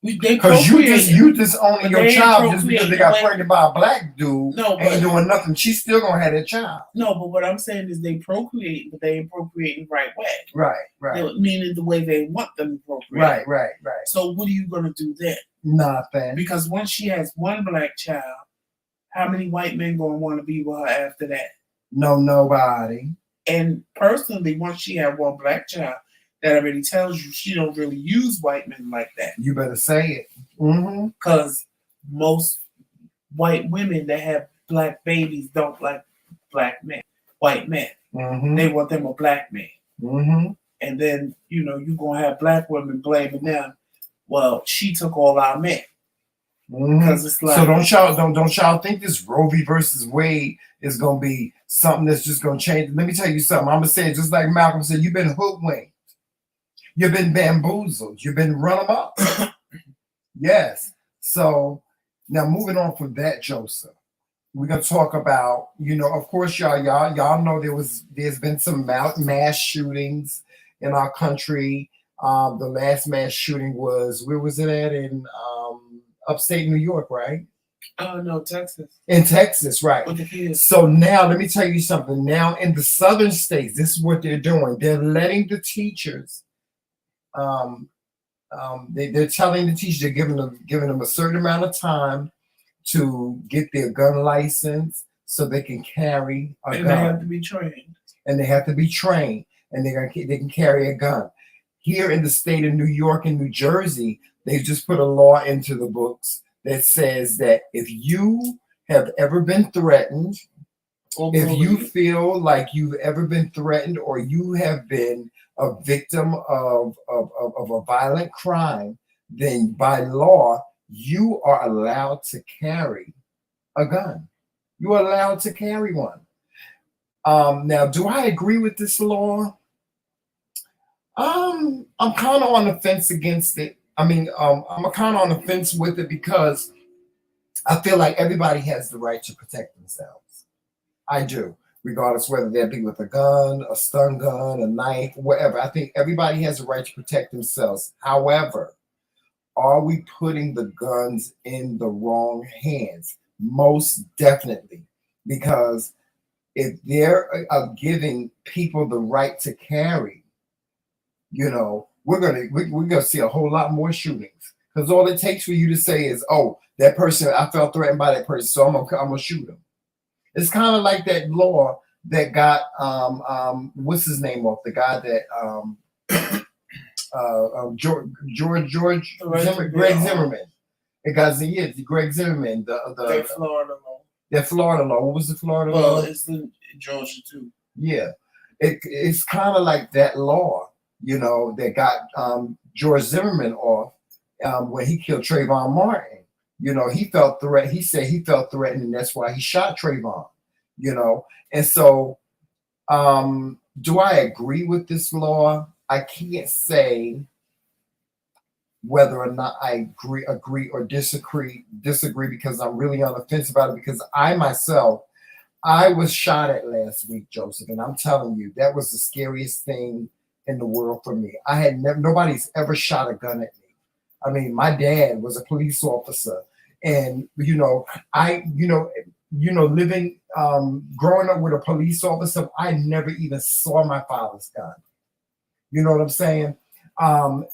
Because you just owning your child just because they got pregnant by a black dude ain't doing nothing. She's still gonna have that child. No, but what I'm saying is they procreate, but they ain't procreating the right way. Right. Meaning the way they want them to procreate. Right. So what are you gonna do then? Nothing. Because once she has one black child, how many white men gonna want to be with her after that? No, nobody. And personally, once she had one black child, that already tells you she don't really use white men like that. You better say it. Because most white women that have black babies don't like black men, white men. They want them a black man. And then, you know, you're going to have black women blaming them. Well, she took all our men. Because it's like, so don't y'all think this Roe Vs Wade is gonna be something that's just gonna change? Let me tell you something. I'm gonna say it just like Malcolm said. You've been hoodwinked. You've been bamboozled. You've been run up. Yes. So now moving on from that, Joseph, we're gonna talk about, you know, of course, y'all know there's been some mass shootings in our country. The last mass shooting was, where was it at? In upstate New York, right? No, Texas. In Texas, right. So now let me tell you something. Now in the southern states, this is what they're doing. They're letting the teachers, they're telling the teachers, they're giving them a certain amount of time to get their gun license so they can carry a gun. And they have to be trained. And they have to be trained, and they can carry a gun. Here in the state of New York and New Jersey, they just put a law into the books that says that if you have ever been threatened, if you feel like you've ever been threatened or you have been a victim of a violent crime, then by law, you are allowed to carry a gun. You are allowed to carry one. Now, do I agree with this law? I'm kind of on the fence against it. I mean, I'm kind of on the fence with it because I feel like everybody has the right to protect themselves. I do, regardless whether that be with a gun, a stun gun, a knife, whatever. I think everybody has the right to protect themselves. However, are we putting the guns in the wrong hands? Most definitely, because if they're giving people the right to carry, you know, we're gonna see a whole lot more shootings, because all it takes for you to say is, "Oh, that person, I felt threatened by that person, so I'm gonna shoot him." It's kind of like that law that got what's his name off? The guy that Greg Zimmerman. It got Greg Zimmerman. The Florida law. That Florida law. What was the Florida law? Well, it's in Georgia too. Yeah, it's kind of like that law, that got George Zimmerman off when he killed Trayvon Martin. He felt threat. He said he felt threatened, and that's why he shot Trayvon. And so, do I agree with this law? I can't say whether or not I agree or disagree because I'm really on the fence about it, because I myself, I was shot at last week, Joseph, and I'm telling you, that was the scariest thing in the world for me. I had nobody's ever shot a gun at me. I mean, my dad was a police officer, and living, growing up with a police officer, I never even saw my father's gun. You know what I'm saying? I'm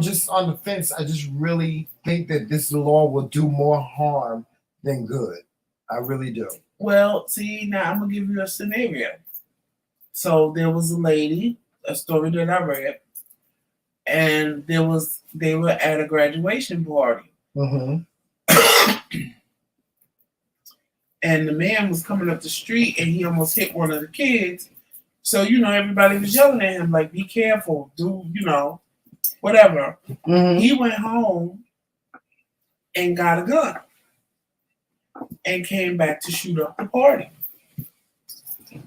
just on the fence. I just really think that this law will do more harm than good. I really do. Well, see, now I'm gonna give you a scenario. So there was a lady, a story that I read, and they were at a graduation party. Mm-hmm. And the man was coming up the street and he almost hit one of the kids. So, everybody was yelling at him, like, be careful, do, whatever. Mm-hmm. He went home and got a gun and came back to shoot up the party.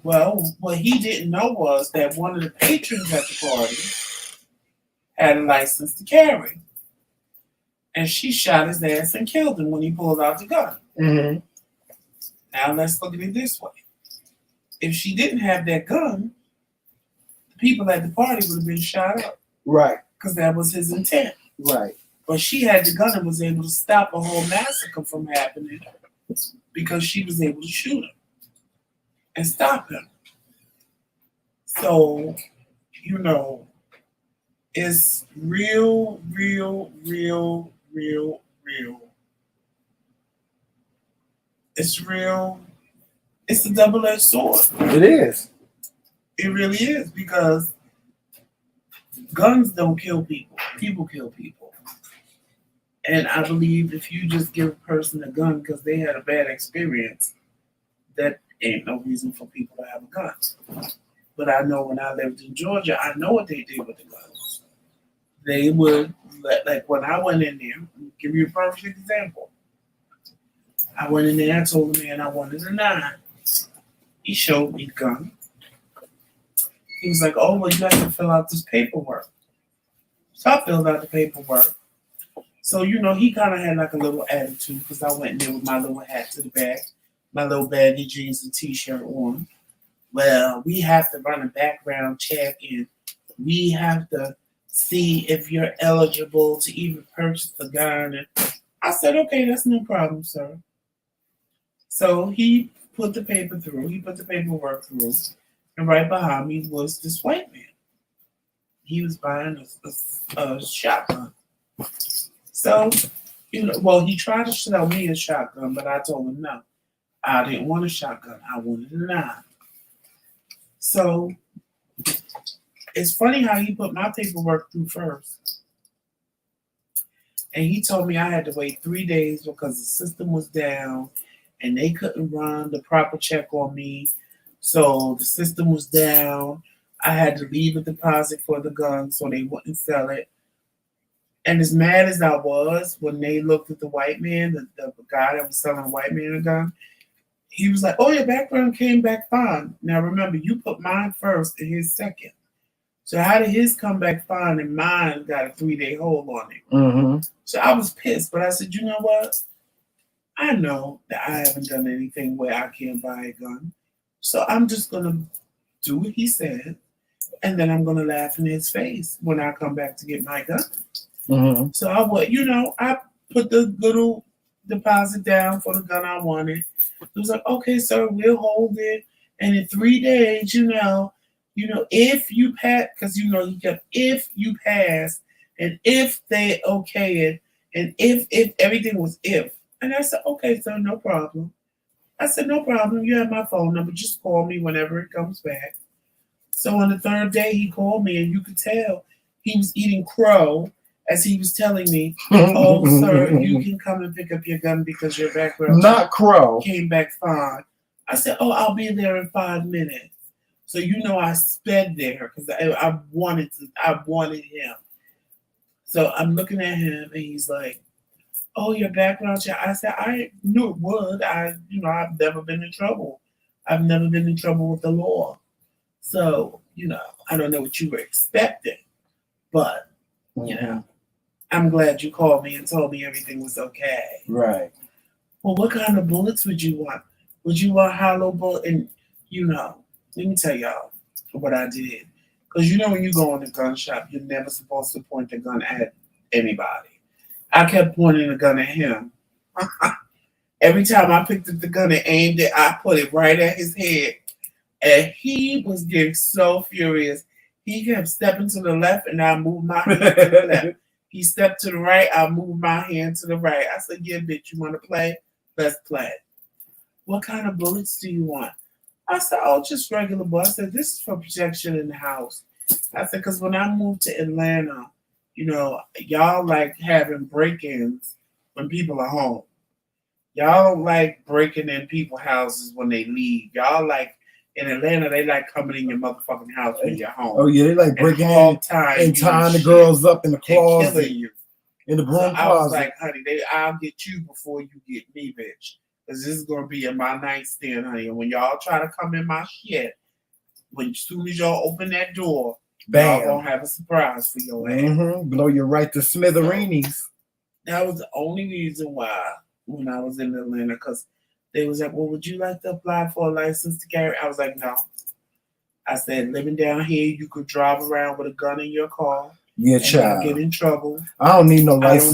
Well, what he didn't know was that one of the patrons at the party had a license to carry. And she shot his ass and killed him when he pulled out the gun. Mm-hmm. Now let's look at it this way. If she didn't have that gun, the people at the party would have been shot up. Right. Because that was his intent. Right. But she had the gun and was able to stop a whole massacre from happening because she was able to shoot him and stop him. So, it's real. It's real. It's a double-edged sword. It is. It really is, because guns don't kill people. People kill people. And I believe if you just give a person a gun because they had a bad experience, that ain't no reason for people to have a gun. But I know when I lived in Georgia, I know what they did with the guns. They would, like when I went in there, I'll give you a perfect example. I went in there, I told the man I wanted a 9. He showed me the gun. He was like, oh, well, you have to fill out this paperwork. So I filled out the paperwork. So, he kind of had like a little attitude because I went in there with my little hat to the back, my little baggy jeans and t-shirt on. Well, we have to run a background check and we have to see if you're eligible to even purchase the gun. And I said, okay, that's no problem, sir. So he put the paper through. He put the paperwork through. And right behind me was this white man. He was buying a shotgun. So, he tried to sell me a shotgun, but I told him no. I didn't want a shotgun. I wanted a 9. So, it's funny how he put my paperwork through first. And he told me I had to wait 3 days because the system was down and they couldn't run the proper check on me. So the system was down. I had to leave a deposit for the gun so they wouldn't sell it. And as mad as I was when they looked at the white man, the guy that was selling the white man a gun, he was like, oh, your background came back fine. Now remember, you put mine first and his second. So how did his come back fine and mine got a 3-day hold on it? Mm-hmm. So I was pissed, but I said, you know what? I know that I haven't done anything where I can't buy a gun. So I'm just going to do what he said, and then I'm going to laugh in his face when I come back to get my gun. Mm-hmm. So I put the little deposit down for the gun I wanted. It was like, okay, sir, we'll hold it. And in 3 days, if you pass, because he kept, if you pass, and if they okay it, and if everything was if. And I said, okay, so no problem. I said, no problem. You have my phone number. Just call me whenever it comes back. So on the third day, he called me, and you could tell he was eating crow as he was telling me, oh, sir, you can come and pick up your gun because your background not crow came back fine. I said, oh, I'll be there in 5 minutes. So you know I sped there because I wanted him. So I'm looking at him, and he's like, oh, your background check. I said, I knew it would. I've never been in trouble. I've never been in trouble with the law. So, I don't know what you were expecting, but, I'm glad you called me and told me everything was okay. Right. Well, what kind of bullets would you want? Would you want hollow bullet? And, let me tell y'all what I did. Because when you go in the gun shop, you're never supposed to point the gun at anybody. I kept pointing the gun at him. Every time I picked up the gun and aimed it, I put it right at his head. And he was getting so furious. He kept stepping to the left, and I moved my hand to the left. He stepped to the right, I moved my hand to the right. I said, yeah, bitch, you want to play? Let's play. What kind of bullets do you want? I said, oh, just regular bullets. I said, this is for protection in the house. I said, because when I moved to Atlanta, y'all like having break-ins when people are home. Y'all don't like breaking in people's houses when they leave. Y'all like, in Atlanta, they like coming in your motherfucking house when you're home. Oh, yeah, they like breaking in and tying the girls up in the closet. Killing you. In the broom closet. I was like, honey, I'll get you before you get me, bitch. Because this is going to be in my nightstand, honey. And when y'all try to come in my shit, as soon as y'all open that door, bam, y'all going to have a surprise for your ass. Mm-hmm. Blow you right to smithereens. That was the only reason why when I was in Atlanta, because they was like, well, would you like to apply for a license to carry? I was like, no. I said, living down here, you could drive around with a gun in your car. Yeah, child. Get in trouble. I don't need no license.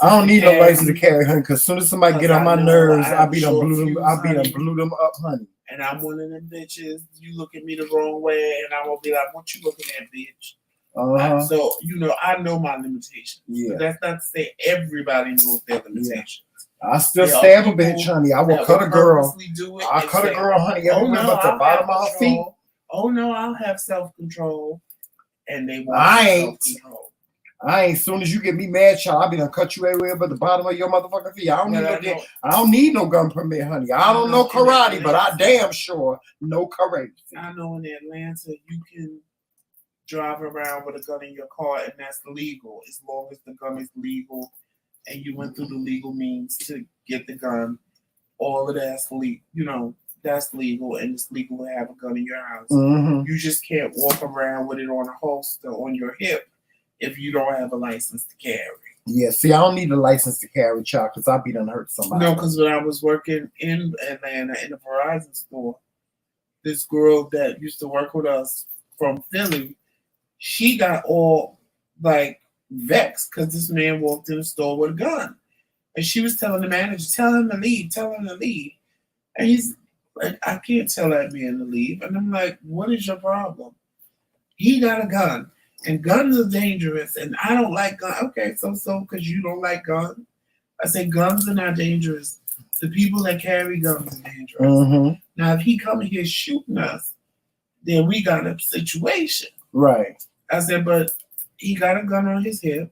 I don't need no license to carry, honey. Because as soon as somebody get on my nerves, I be done blew them up, honey. And I'm one of them bitches. You look at me the wrong way, and I'm gonna be like, "What you looking at, bitch?" So I know my limitations. Yeah. But that's not to say everybody knows their limitations. Yeah. I still stab a bitch, honey. I will cut a girl. I cut a girl, honey. Everywhere but the bottom of her feet. Oh no, I'll have self-control. And they want self-control. I ain't. Soon as you get me mad, child, I'll be done cut you everywhere but the bottom of your motherfucking feet. I don't need no gun permit, honey. I don't know karate, but I damn sure know karate. I know in Atlanta you can drive around with a gun in your car, and that's legal as long as the gun is legal and you went through the legal means to get the gun. All of that's legal. That's legal, and it's legal to have a gun in your house. Mm-hmm. You just can't walk around with it on a holster on your hip if you don't have a license to carry. Yeah, see, I don't need a license to carry, child, because I'll be done hurt somebody. No, because when I was working in Atlanta in a Verizon store, this girl that used to work with us from Philly, she got all vexed because this man walked in the store with a gun. And she was telling the manager, tell him to leave. And he's like, I can't tell that man to leave. And I'm like, what is your problem? He got a gun. And guns are dangerous. And I don't like guns. Okay, so because you don't like guns. I say guns are not dangerous. The people that carry guns are dangerous. Mm-hmm. Now, if he come here shooting us, then we got a situation. Right. I said, but he got a gun on his hip.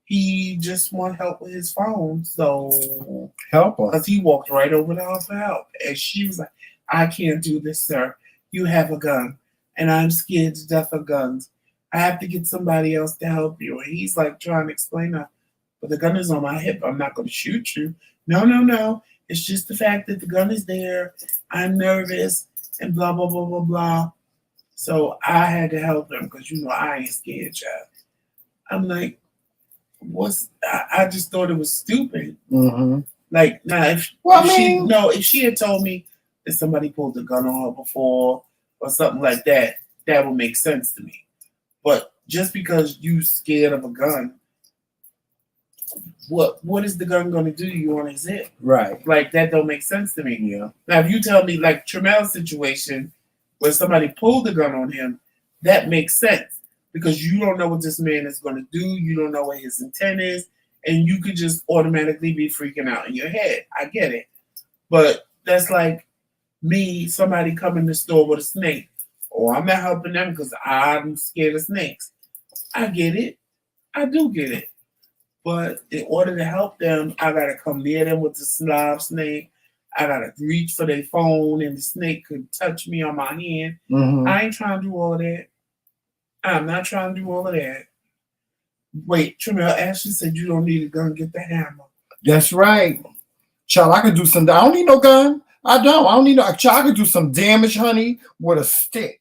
He just want help with his phone, so help us. Because he walked right over to her for help. And she was like, I can't do this, sir. You have a gun, and I'm scared to death of guns. I have to get somebody else to help you. And he's like trying to explain that, but the gun is on my hip. I'm not going to shoot you. No. It's just the fact that the gun is there. I'm nervous, and blah, blah, blah, blah, blah. So I had to help him because, I ain't scared, child. I'm like, I just thought it was stupid. Mm-hmm. Like, now, if she had told me that somebody pulled a gun on her before or something like that, that would make sense to me. But just because you scared of a gun, what is the gun going to do to you on his hip? Right. Like, that don't make sense to me. Yeah. Now, if you tell me, like, Tramel's situation where somebody pulled the gun on him, that makes sense. Because you don't know what this man is going to do. You don't know what his intent is. and you could just automatically be freaking out in your head. I get it. But that's like me, somebody come in the store with a snake. Or I'm not helping them because I'm scared of snakes. I get it. I do get it. But in order to help them, I gotta come near them with the slob snake. I gotta reach for their phone and the snake could touch me on my hand. I ain't trying to do all of that. I'm not trying to do all of that. Wait, Tramel Ashley said you don't need a gun, get the hammer. That's right. Child, I could do some, I don't need no gun. I don't need no, child, I could do some damage, honey, with a stick.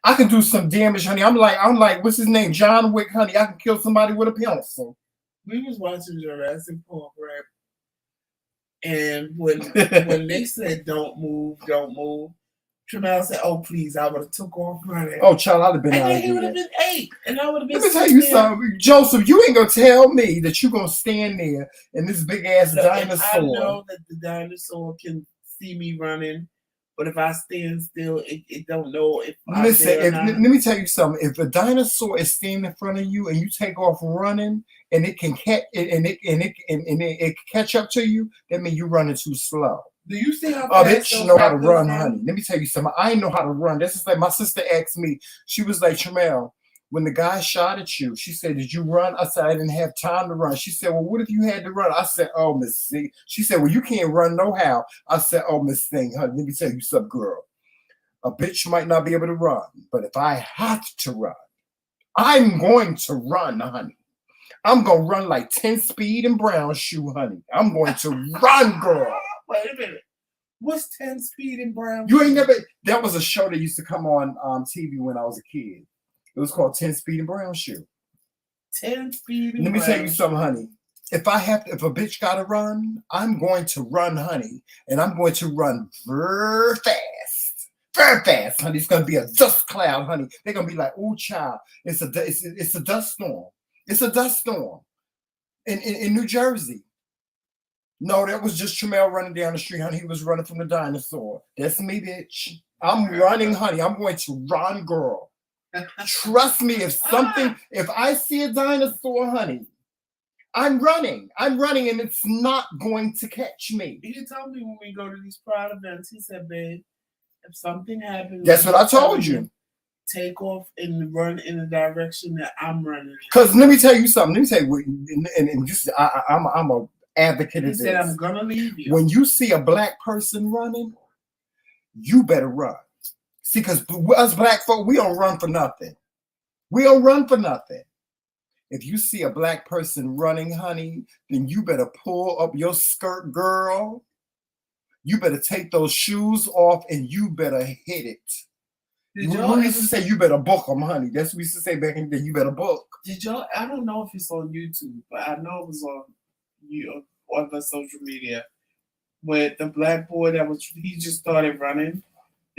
I can do some damage, honey. I'm like, what's his name? John Wick, honey. I can kill somebody with a pencil. We was watching Jurassic Park, right? And when they said don't move, Tramel said, "Oh please," I would have took off running. Oh, child, I'd have been. And out then of he would have been 8, and I would have been. Let me tell you something, Joseph. You ain't gonna tell me that you gonna stand there and this big ass dinosaur. I know that the dinosaur can see me running, but if I stand still, it don't know if. Listen, let me tell you something. If a dinosaur is standing in front of you and you take off running, and it can catch it catch up to you, that means you're running too slow. Do you see how bitch know how to run, honey? Let me tell you something. I ain't know how to run. This is like my sister asked me. She was like, Tramel, when the guy shot at you, she said, "Did you run?" I said, "I didn't have time to run." She said, "Well, what if you had to run?" I said, "Oh, Miss C." She said, "Well, you can't run no how." I said, "Oh, Miss Thing, honey, let me tell you something, girl. A bitch might not be able to run, but if I have to run, I'm going to run, honey. I'm going to run like 10 speed and brown shoe, honey. I'm going to run, girl." Wait a minute. What's 10 speed and brown? You ain't never. That was a show that used to come on TV when I was a kid. It was called 10 Speed and Brown Shoe. 10 speed and Let me brown. tell you something, honey. If a bitch gotta run, I'm going to run, honey, and I'm going to run very fast, honey. It's gonna be a dust cloud, honey. They're gonna be like, "Oh, child, it's a dust storm. It's a dust storm in New Jersey." No, that was just Tramel running down the street, honey. He was running from the dinosaur. That's me, bitch. I'm running, honey. I'm going to run, girl. Trust me, if I see a dinosaur, honey, I'm running, and it's not going to catch me. He told me when we go to these pride events, he said, "Babe, if something happens," that's what I told you. Take off and run in the direction that I'm running. Because let me tell you something. Let me tell you, and just I'm a advocate of this. He said, "I'm gonna leave you." When you see a black person running, you better run. See, because us black folk, we don't run for nothing. We don't run for nothing. If you see a black person running, honey, then you better pull up your skirt, girl. You better take those shoes off and you better hit it. We used to say you better book them, honey. That's what we used to say back in the day. You better book. Did y'all? I don't know if it's on YouTube, but I know it was on other social media. With the black boy he just started running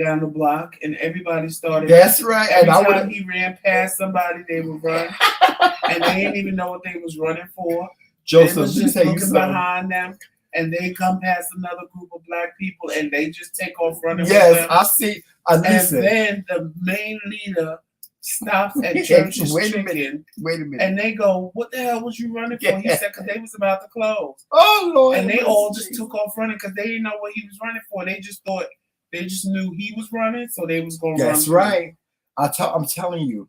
down the block, and everybody started. That's right. Every time he ran past somebody, they would run, and they didn't even know what they was running for. Joseph, they was just looking behind them, and they come past another group of black people, and they just take off running. Yes, with them. I see. And then the main leader stops at Church's Chicken. Wait a minute. And they go, "What the hell was you running for?" He said, "Because they was about to close." Oh, Lord. And they all just took off running because they didn't know what he was running for. They just thought, they just knew he was running, so they was going to run. That's right. I'm telling you,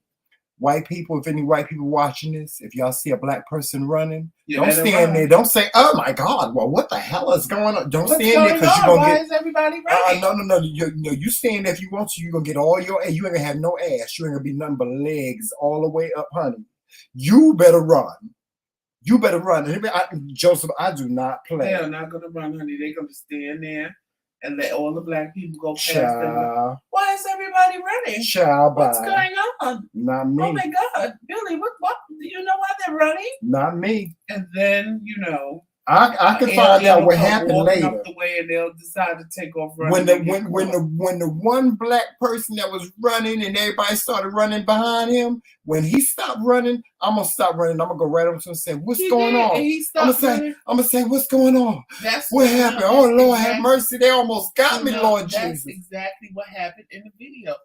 white people, if any white people watching this, if y'all see a black person running, don't stand there. Don't say, "Oh my God, well, what the hell is going on?" Don't stand there because you're gonna get. Why is everybody running? No. You stand there if you want to. You're gonna get all your. You ain't gonna have no ass. You ain't gonna be nothing but legs all the way up, honey. You better run. You better run. Joseph, I do not play. They're not gonna run, honey. They're gonna stand there and let all the black people go past them. Why is everybody running? What's going on? Not me. Oh my God, Billy, what? Do you know why they're running? Not me. And then I can find out what happened later. Up the way and they'll decide to take off running. When the one black person that was running and everybody started running behind him, when he stopped running, I'm gonna stop running. I'm gonna go right up to him and say, "What's going on?" I'm gonna say, "What's going on? What happened? Oh Lord, have mercy! They almost got me, Lord Jesus." That's exactly what happened in the video.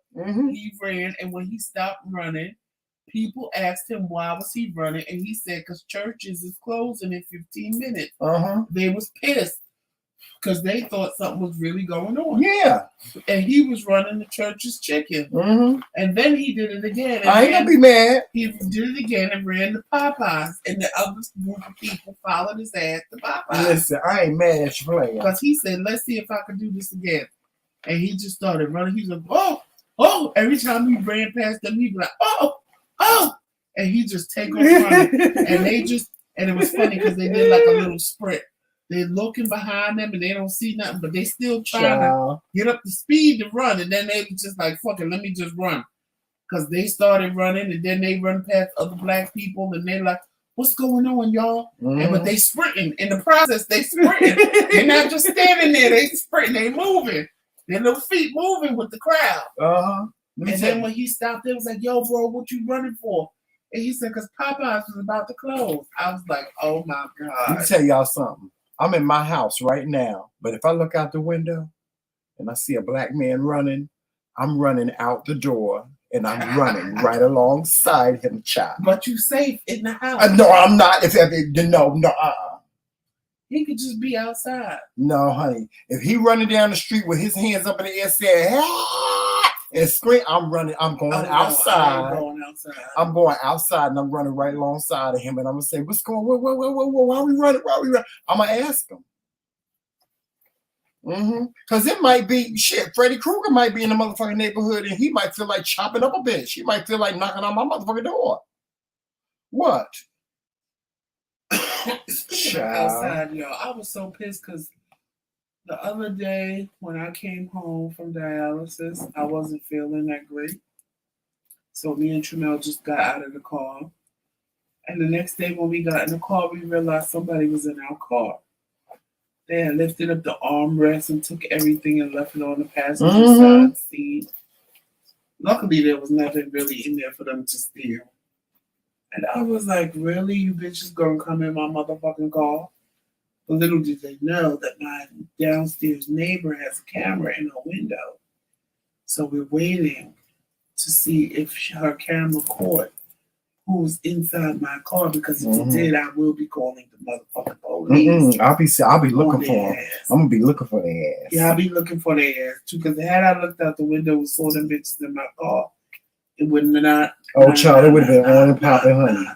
He ran, and when he stopped running, people asked him why was he running, and he said because churches is closing in 15 minutes. They was pissed because they thought something was really going on. Yeah. And he was running the church's chicken. And then he did it again. I ain't gonna be mad. He did it again and ran to Popeyes. And the other group of people followed his ass to Popeyes. Listen, I ain't mad at you playing. Because he said, let's see if I can do this again. And he just started running. He's like, oh, oh. Every time he ran past them, he'd be like, oh, oh. And he just take off running. And they just, and it was funny because they did like a little sprint. They're looking behind them and they don't see nothing, but they still trying to get up to speed to run. And then they was just like, fuck it, let me just run. Because they started running and then they run past other black people and they're like, what's going on, y'all? And but they sprinting. In the process, they sprinting. They're not just standing there, they sprinting, they moving. Their little feet moving with the crowd. And then when he stopped, they was like, yo, bro, what you running for? And he said, because Popeyes was about to close. I was like, oh my God. Let me tell y'all something. I'm in my house right now, but if I look out the window and I see a black man running, I'm running out the door and I'm running right alongside him, child. But you safe in the house. No, I'm not. No. He could just be outside. No, honey. If he running down the street with his hands up in the air saying, ah! And scream, I'm running. I'm going outside. I'm going outside and I'm running right alongside of him. And I'm going to say, what's going on? Why are we running? I'm going to ask him. Because it might be, shit, Freddy Krueger might be in the motherfucking neighborhood and he might feel like chopping up a bitch. He might feel like knocking on my motherfucking door. What? Outside, y'all. I was so pissed because the other day when I came home from dialysis, I wasn't feeling that great. So me and Tramel just got out of the car. And the next day when we got in the car, we realized somebody was in our car. They had lifted up the armrest and took everything and left it on the passenger side seat. Luckily, there was nothing really in there for them to steal. And I was like, really? You bitches gonna come in my motherfucking car? But little did they know that my downstairs neighbor has a camera in her window. So we're waiting to see if her camera caught who's inside my car, because if it did, I will be calling the motherfucking police. I'll be looking for them. I'm gonna be looking for their ass. Yeah, I'll be looking for their ass too. Because had I looked out the window and saw them bitches in my car, it wouldn't have not. Oh, child, it would have been on and popping, honey.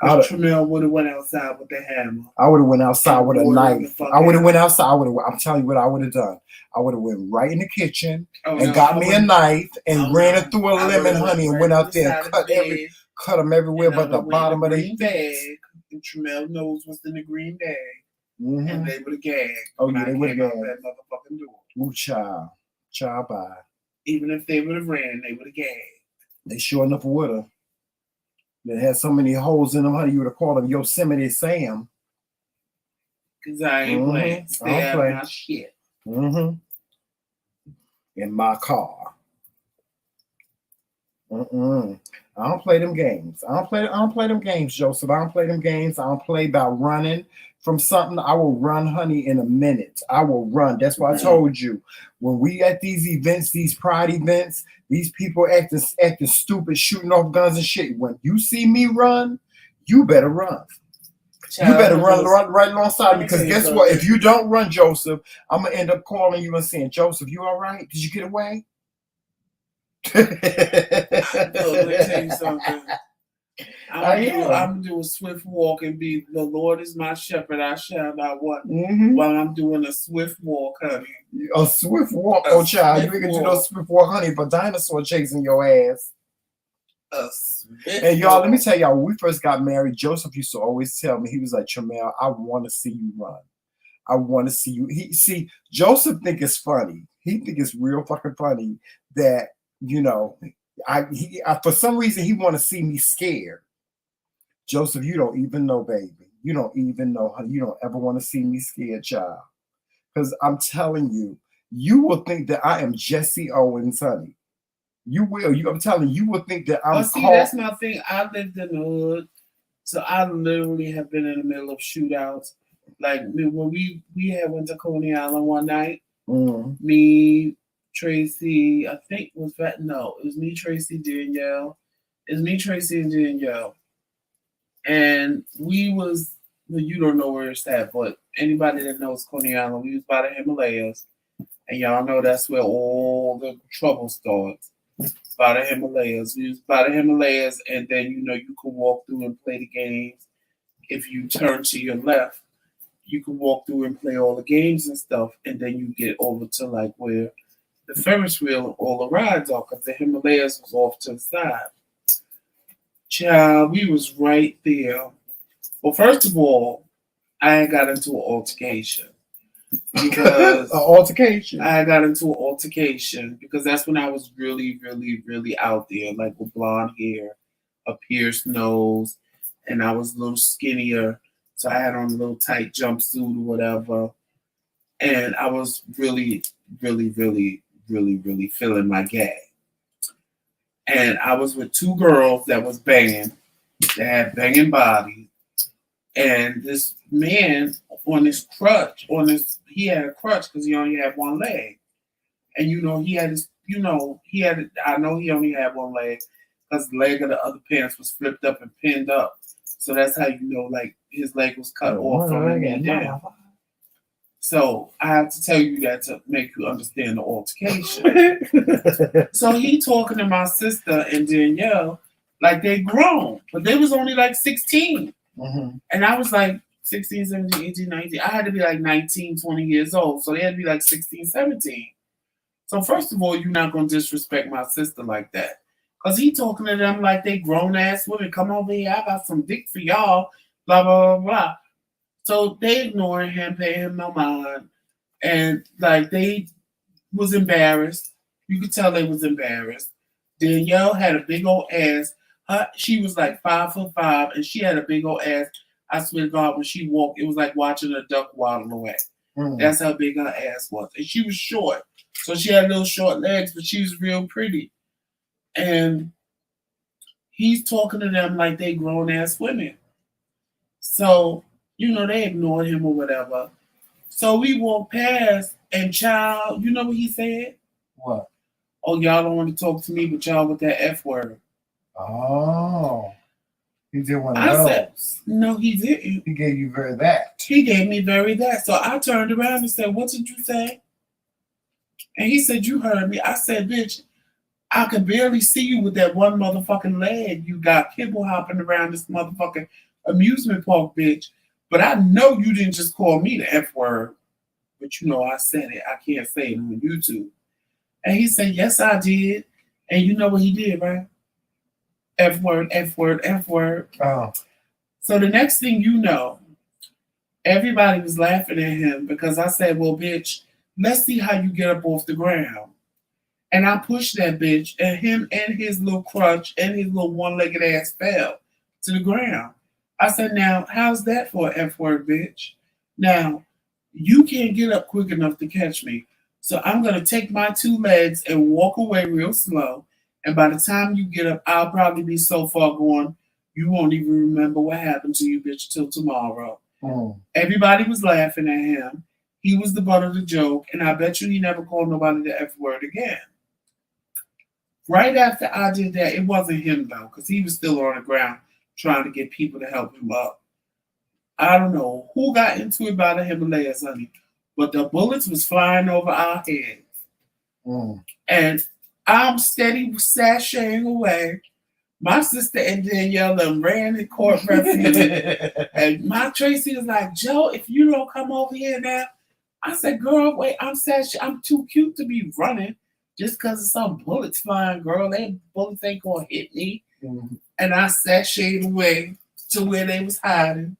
Tramel would have went outside with the hammer. I would have went outside with a knife. I would have went outside. I'm telling you what I would have done. I would have went right in the kitchen and got me a knife and ran it through a lemon, honey, and went out there and cut them everywhere but the bottom of the bag. And Tramel knows what's in the green bag. And they would have gagged. Oh, yeah, they would have gagged. That motherfucking door. Ooh, child. Child, bye. Even if they would have ran, they would have gagged. They sure enough would have. They had so many holes in them, honey, you would have called them Yosemite Sam. Because I ain't playing. Stay out of my shit. In my car. I don't play them games. I don't play them games, Joseph. I don't play them games. I don't play about running from something. I will run, honey, in a minute. I will run. That's why I told you. When we at these events, these pride events, these people acting stupid, shooting off guns and shit. When you see me run, you better run. You better run right alongside me, because guess what? If you don't run, Joseph, I'm going to end up calling you and saying, Joseph, you all right? Did you get away? Let me tell you something. I'm gonna do a swift walk and be, the Lord is my shepherd, I shall not want. While I'm doing a swift walk, honey. A swift walk, oh child. You ain't gonna do no swift walk, honey, but dinosaur chasing your ass. And y'all, let me tell y'all, when we first got married, Joseph used to always tell me, he was like, Tramel, I want to see you run. I want to see you. Joseph think it's funny. He think it's real fucking funny that, you know, I for some reason he want to see me scared. Joseph, you don't even know, baby. You don't even know, honey. You don't ever want to see me scared, child. Because I'm telling you, you will think that I am Jesse Owens, honey. You will. I'm telling you, you will think that I'm. That's my thing. I lived in the hood, so I literally have been in the middle of shootouts. Like when we had went to Coney Island one night, me, Tracy, I think it was me, Tracy, Danielle, It's me, Tracy, and Danielle. And we was, well, you don't know where it's at, but anybody that knows Coney Island, we was by the Himalayas. And y'all know that's where all the trouble starts. By the Himalayas. We was by the Himalayas, and then, you know, you can walk through and play the games. If you turn to your left, you can walk through and play all the games and stuff, and then you get over to like where the Ferris wheel and all the rides are, because the Himalayas was off to the side. Child, we was right there. Well, first of all, I got into an altercation. Because An altercation. I got into an altercation because that's when I was really, really, really out there, like with blonde hair, a pierced nose, and I was a little skinnier. So I had on a little tight jumpsuit or whatever. And I was really, really, really, really, really feeling my gag. And I was with two girls that was banging. They had banging bodies. And this man on his crutch, he had a crutch because he only had one leg. And, you know, he had his, you know, I know he only had one leg because the leg of the other pants was flipped up and pinned up. So that's how you know, like, his leg was cut off from the knee down. So I have to tell you that to make you understand the altercation. So he talking to my sister and Danielle like they grown, but they was only like 16. Mm-hmm. And I was like 16, 17, 18, 19. I had to be like 19, 20 years old. So they had to be like 16, 17. So first of all, you're not going to disrespect my sister like that. Because he talking to them like they grown-ass women. Come over here. I got some dick for y'all. Blah, blah, blah, blah. So they ignoring him, paying him no mind. And like they was embarrassed. You could tell they was embarrassed. Danielle had a big old ass. She was like 5'5", and she had a big old ass. I swear to God, when she walked, it was like watching a duck waddle away. Mm. That's how big her ass was. And she was short. So she had little short legs, but she was real pretty. And he's talking to them like they grown-ass women. So, you know, they ignored him or whatever. So we walked past, and child, you know what he said? What? Oh, y'all don't want to talk to me, but y'all with that F word. Oh. He did one of those. Said, no, he didn't. He gave you very that. He gave me very that. So I turned around and said, what did you say? And he said, you heard me. I said, bitch, I could barely see you with that one motherfucking leg you got kibble hopping around this motherfucking amusement park, bitch. But I know you didn't just call me the F word. But you know I said it. I can't say it on YouTube. And he said, yes, I did. And you know what he did, right? F word, F word, F word. Oh. So the next thing you know, everybody was laughing at him because I said, well, bitch, let's see how you get up off the ground. And I pushed that bitch, and him and his little crutch and his little one-legged ass fell to the ground. I said, now, how's that for an F word, bitch? Now, you can't get up quick enough to catch me. So I'm going to take my two legs and walk away real slow. And by the time you get up, I'll probably be so far gone, you won't even remember what happened to you, bitch, till tomorrow. Mm. Everybody was laughing at him. He was the butt of the joke. And I bet you he never called nobody the F word again. Right after I did that, it wasn't him, though, because he was still on the ground trying to get people to help him up. I don't know who got into it by the Himalayas, honey, but the bullets was flying over our heads. Mm. And I'm steady sashaying away. My sister and Danielle ran in court refuge. And my Tracy was like, Joe, if you don't come over here now. I said, girl, wait, I'm too cute to be running just because of some bullets flying, girl. They bullets ain't going to hit me. Mm-hmm. And I sashayed away to where they was hiding.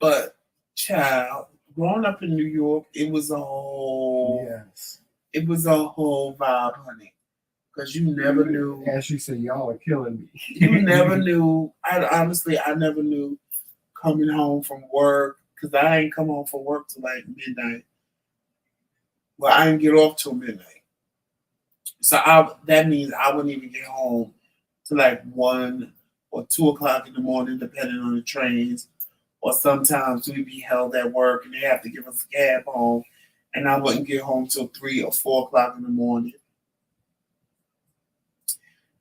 But, child, growing up in New York, it was a whole vibe, honey. Because you never knew. As you said, y'all are killing me. You never knew. I never knew coming home from work. Because I ain't come home from work till like midnight. Well, I didn't get off till midnight. So that means I wouldn't even get home till like 1 or 2 o'clock in the morning, depending on the trains. Or sometimes we'd be held at work and they have to give us a cab home. And I wouldn't get home till 3 or 4 o'clock in the morning.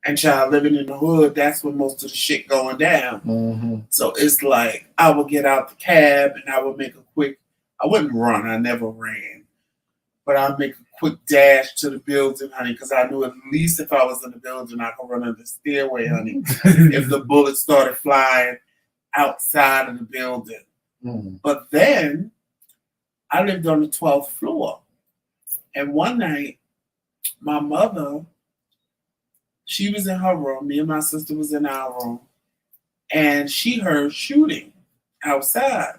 And child living in the hood, that's when most of the shit going down. Mm-hmm. So it's like I would get out the cab and I would make a quick. I wouldn't run. I never ran, but I'd make a quick dash to the building, honey, because I knew at least if I was in the building, I could run under the stairway, honey. If the bullets started flying outside of the building. Mm-hmm. But then I lived on the 12th floor, and one night my mother. She was in her room. Me and my sister was in our room. And she heard shooting outside.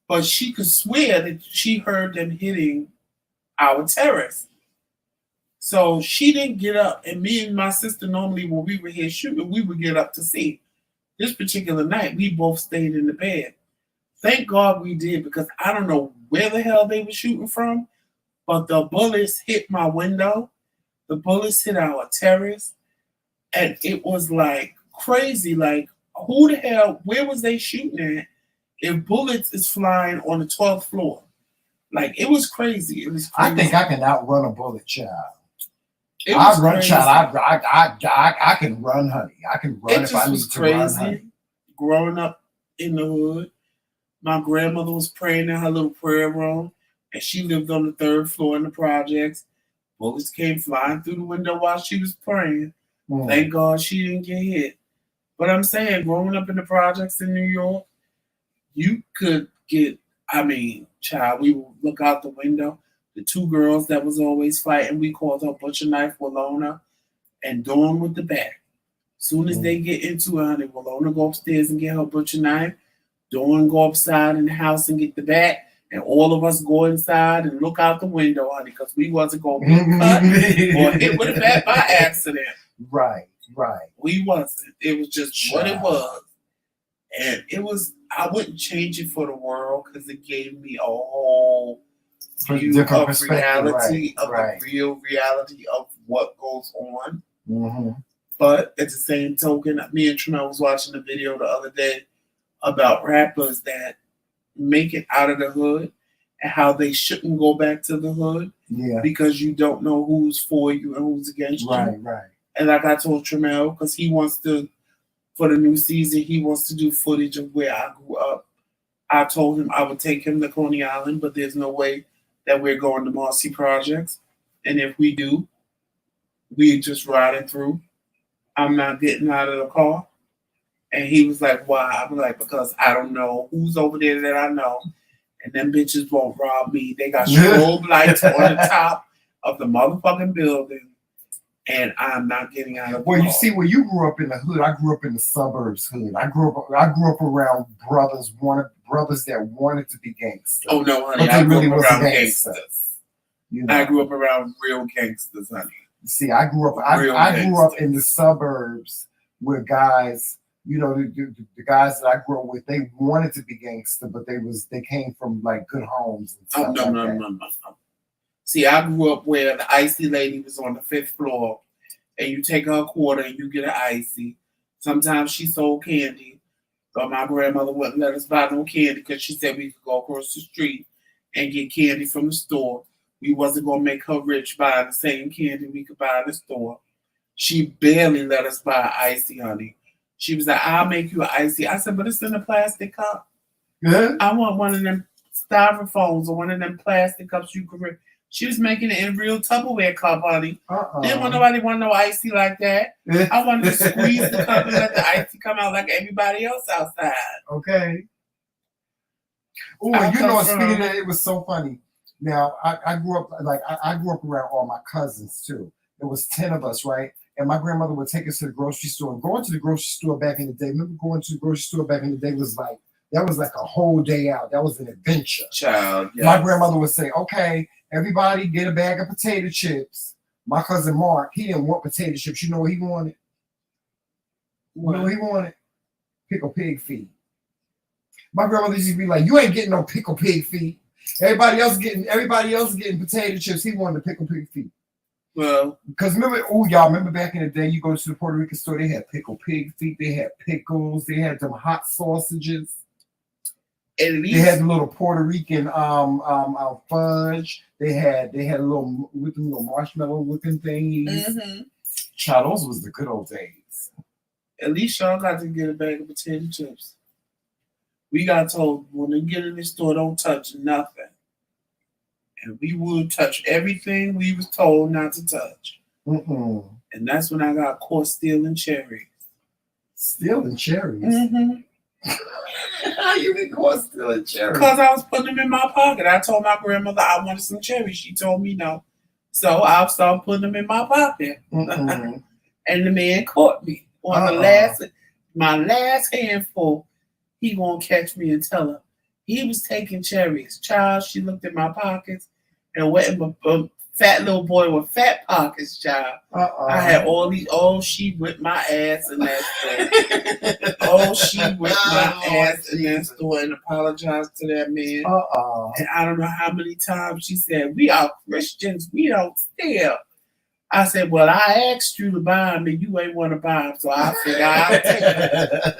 But she could swear that she heard them hitting our terrace. So she didn't get up. And me and my sister, normally when we were here shooting, we would get up to see. This particular night, we both stayed in the bed. Thank God we did, because I don't know where the hell they were shooting from, but the bullets hit my window. The bullets hit our terrace, and it was like crazy. Like, who the hell, where was they shooting at if bullets is flying on the 12th floor? Like, it was crazy. It was crazy. I think I can outrun a bullet, child. I run, child. I can run, honey. I can run if I need to run, honey. Growing up in the hood, my grandmother was praying in her little prayer room, and she lived on the 3rd floor in the projects. Bullets came flying through the window while she was praying. Mm. Thank God she didn't get hit. But I'm saying, growing up in the projects in New York, you could get, child, we would look out the window. The 2 girls that was always fighting, we called her Butcher Knife Walona and Dawn with the bat. Soon as they get into it, honey, Walona go upstairs and get her butcher knife. Dawn go upside in the house and get the bat. And all of us go inside and look out the window, honey, because we wasn't going to be cut or hit with a bat by accident. Right. We wasn't. It was just what it was. And it was, I wouldn't change it for the world, because it gave me a whole view of reality, the real reality of what goes on. Mm-hmm. But at the same token, me and Tremel was watching a video the other day about rappers that make it out of the hood and how they shouldn't go back to the hood because you don't know who's for you and who's against you. Right. And like I told Tremel, because he wants to, for the new season, he wants to do footage of where I grew up. I told him I would take him to Coney Island, but there's no way that we're going to Marcy Projects. And if we do, we're just riding through. I'm not getting out of the car. And he was like, why? I'm like, because I don't know who's over there that I know. And them bitches won't rob me. They got strobe lights on the top of the motherfucking building. And I'm not getting out of the car. You see, when you grew up in the hood, I grew up in the suburbs hood. I grew up around brothers that wanted to be gangsters. Oh, no, honey. I grew up around gangsters. You know? I grew up around real gangsters, honey. See, I grew up in the suburbs where guys, the guys that I grew up with, they wanted to be gangster, but they came from like good homes and stuff. No. See, I grew up where the icy lady was on the 5th floor, and you take her a quarter and you get an icy. Sometimes she sold candy, but my grandmother wouldn't let us buy no candy because she said we could go across the street and get candy from the store. We wasn't going to make her rich buying the same candy we could buy in the store. She barely let us buy icy, honey. She was like, I'll make you an icy. I said, but it's in a plastic cup. Yeah. I want one of them styrofoams or one of them plastic cups you could. She was making it in real Tupperware cup, honey. Didn't want nobody want no icy like that. I wanted to squeeze the cup and let the icy come out like everybody else outside. Okay. Oh, speaking of that, it was so funny. Now, I grew up around all my cousins too. There was 10 of us, right? And my grandmother would take us to the grocery store. And going to the grocery store back in the day, remember going to the grocery store back in the day was like a whole day out. That was an adventure. Child, yes. My grandmother would say, okay, everybody get a bag of potato chips. My cousin Mark, he didn't want potato chips. You know what he wanted? What? You know what he wanted? Pickled pig feet. My grandmother used to be like, you ain't getting no pickled pig feet. Everybody else getting potato chips. He wanted the pickled pig feet. Well, because remember back in the day, you go to the Puerto Rican store, they had pickled pig feet, they had pickles, they had them hot sausages. At least they had the little Puerto Rican fudge. They had a little with them little marshmallow looking things. Mm-hmm. Child, those was the good old days. At least y'all got to get a bag of potato chips. We got told when they get in the store, don't touch nothing. And we would touch everything we was told not to touch. Mm-mm. And that's when I got caught stealing cherries. Stealing cherries? Mm-hmm. How you get caught stealing cherries? Because I was putting them in my pocket. I told my grandmother I wanted some cherries. She told me no. So I started putting them in my pocket. Mm-mm. And the man caught me on my last handful. He gonna catch me and tell her he was taking cherries. Child, she looked at my pockets and went in a fat little boy with fat pockets, child. I had all these. Oh, she whipped my ass in that store. Oh, she whipped my ass in that store and apologized to that man. And I don't know how many times she said, "We are Christians. We don't steal." I said, "Well, I asked you to buy them and you ain't want to buy them, so I figured I'll take them."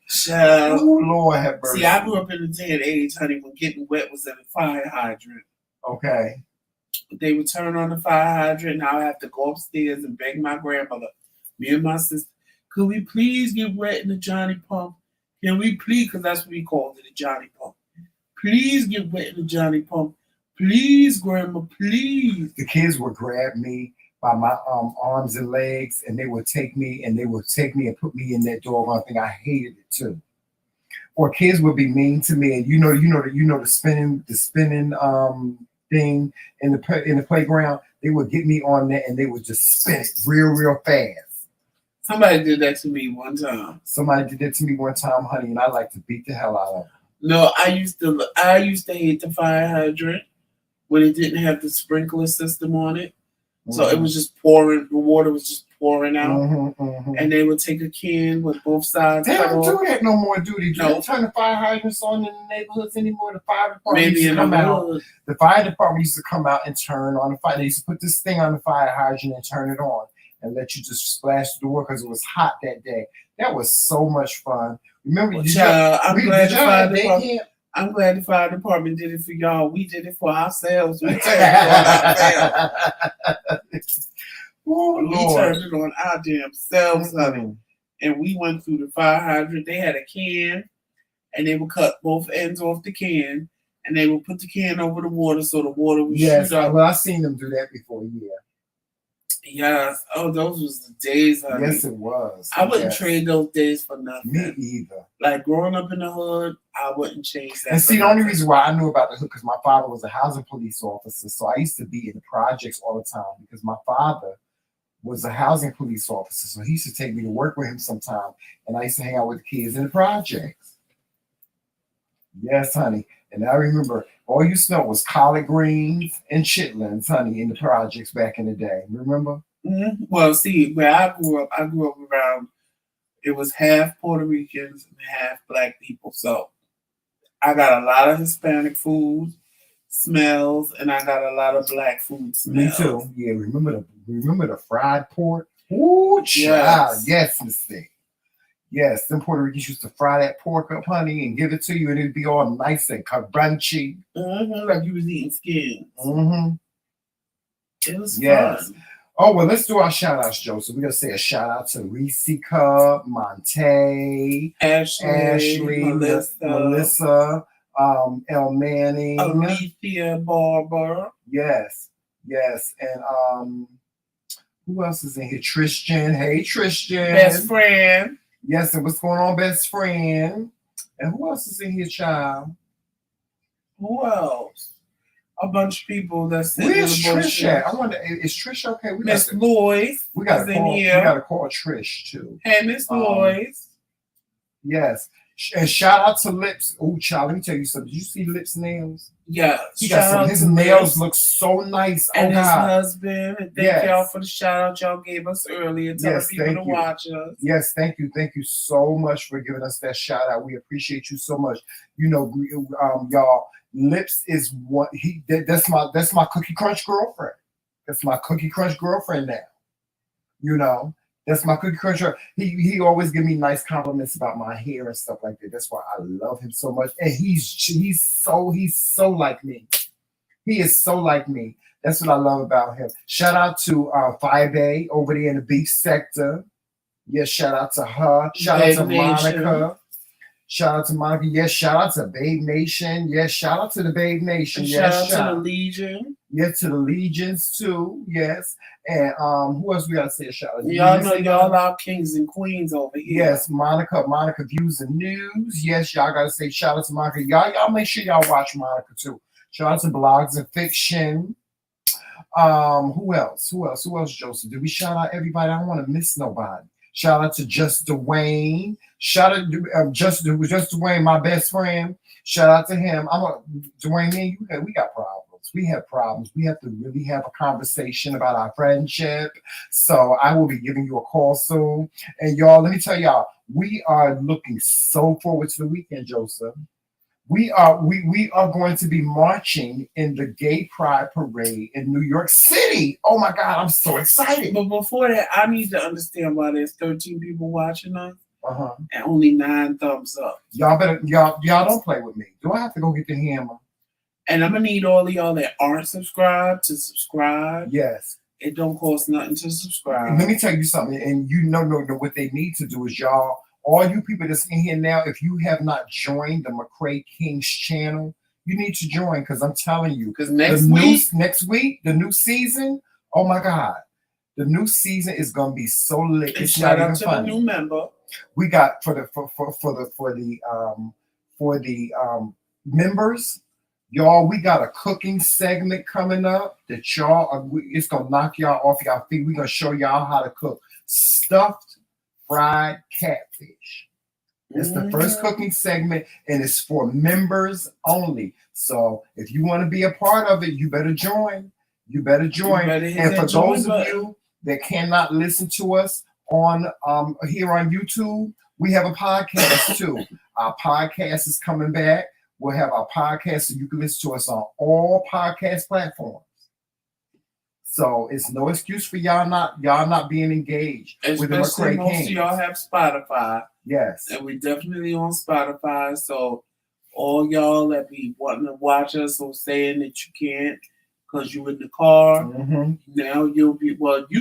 Child. Oh, Lord have mercy. See, I grew up in the day and age, honey, when getting wet was in a fire hydrant. Okay. They would turn on the fire hydrant, and I would have to go upstairs and beg my grandmother, me and my sister, could we please get wet in the Johnny Pump? Can we please, because that's what we called it, the Johnny Pump. Please get wet in the Johnny Pump. Please, Grandma, please. The kids would grab me by my arms and legs, and they would take me and put me in that doggone thing. I hated it too. Or kids would be mean to me, and you know the spinning thing in the playground. They would get me on that, and they would just spin it real fast. Somebody did that to me one time. Somebody did that to me one time, honey, and I like to beat the hell out of them. No, I used to hate the fire hydrant when it didn't have the sprinkler system on it. So it was just pouring, the water was just pouring out. And they would take a can with both sides. They don't do that no more, do they? No. They turn the fire hydrants on in the neighborhoods anymore. The fire department Maybe used to in come the out. hood. The fire department used to come out and turn on the fire. They used to put this thing on the fire hydrant and turn it on and let you just splash through the water because it was hot that day. That was so much fun. Remember, I'm glad the fire department did it for y'all. We did it for ourselves. We turned it on ourselves. We turned it on our damn selves, honey. And we went through the fire hydrant. They had a can, and they would cut both ends off the can, and they would put the can over the water so the water would shoot up. Well, I've seen them do that before, yeah. Yes. Oh, those was the days, honey. Yes, it was. I wouldn't trade those days for nothing. Me either. Like growing up in the hood, I wouldn't change that. And see, the only reason why I knew about the hood because my father was a housing police officer, so I used to be in the projects all the time because my father was a housing police officer, so he used to take me to work with him sometime, and I used to hang out with the kids in the projects. Yes, honey. And I remember all you smelled was collard greens and chitlins, honey, in the projects back in the day. Remember? Mm-hmm. Well, see, where I grew up around, it was half Puerto Ricans and half Black people. So I got a lot of Hispanic food smells, and I got a lot of Black food smells. Me too. Yeah, remember the fried pork? Ooh, child. Yes, Miss Thing. Yes, them Puerto Ricans used to fry that pork up, honey, and give it to you, and it'd be all nice and crunchy. Like you was eating skin. It was fun. Oh, well, let's do our shout-outs, Joe. So we're going to say a shout-out to Reese Cup, Monte, Ashley, Melissa, El Manning. Alethea Barber. Yes. And who else is in here? Tristan. Hey, Tristan. Best friend. Yes, and what's going on, best friend? And who else is in here, child? Who else? A bunch of people that's in Where's Trish at? I wonder, is Trish okay? Miss Lloyd. We got to call Trish too. Hey, Miss Lloyd. Yes. And shout out to Lips. Oh, child, let me tell you something. Did you see Lips' nails? Yeah. His nails look so nice. And his husband. And thank y'all for the shout out y'all gave us earlier. Telling people to watch us. Yes, thank you. Thank you so much for giving us that shout out. We appreciate you so much. You know, y'all, Lips is what that's my Cookie Crunch girlfriend. That's my Cookie Crunch girlfriend now. You know. That's my Cookie Cruncher. He always give me nice compliments about my hair and stuff like that. That's why I love him so much. And he's so like me. He is so like me. That's what I love about him. Shout out to 5A over there in the beach sector. Yes, shout out to her. Shout out to Monica. Shout out to Monica. Yes, shout out to Babe Nation. Yes, shout out to the Babe Nation. Yes, shout out to the Legion. Yes, to the Legions too. Yes. And who else we gotta say a shout out? Y'all know y'all our kings and queens over here. Yes, Monica Views and News. Yes, y'all gotta say shout out to Monica. Y'all make sure y'all watch Monica too. Shout out to Blogs and Fiction. Who else, Joseph? Did we shout out everybody? I don't want to miss nobody. Shout out to Just Dwayne. Shout out to Just Dwayne, my best friend. Shout out to him. Dwayne, me and you, we got problems. We have problems. We have to really have a conversation about our friendship. So I will be giving you a call soon. And y'all, let me tell y'all, we are looking so forward to the weekend, Joseph. We are going to be marching in the Gay Pride Parade in New York City. Oh my God, I'm so excited. But before that, I need to understand why there's 13 people watching us and only 9 thumbs up. Y'all don't play with me. Do I have to go get the hammer? And I'm gonna need all of y'all that aren't subscribed to subscribe. Yes. It don't cost nothing to subscribe. And let me tell you something, and you know what they need to do is y'all, all you people that's in here now, if you have not joined the TheMcRaeKingz channel, you need to join because I'm telling you, because next week, the new season, oh my God, the new season is gonna be so lit. And it's shout not out even to funny. the new member. We got for the members, y'all. We got a cooking segment coming up that it's gonna knock y'all off y'all feet. We're gonna show y'all how to cook stuffed fried catfish. It's the first cooking segment, and it's for members only. So if you want to be a part of it, you better join. And for those of you that cannot listen to us on here on YouTube, we have a podcast too. Our podcast is coming back. We'll have our podcast, so you can listen to us on all podcast platforms. So it's no excuse for y'all not being engaged with the Especially most TheMcRaeKingz. of y'all have Spotify. Yes. And we definitely on Spotify. So all y'all that be wanting to watch us or saying that you can't because you in the car, now you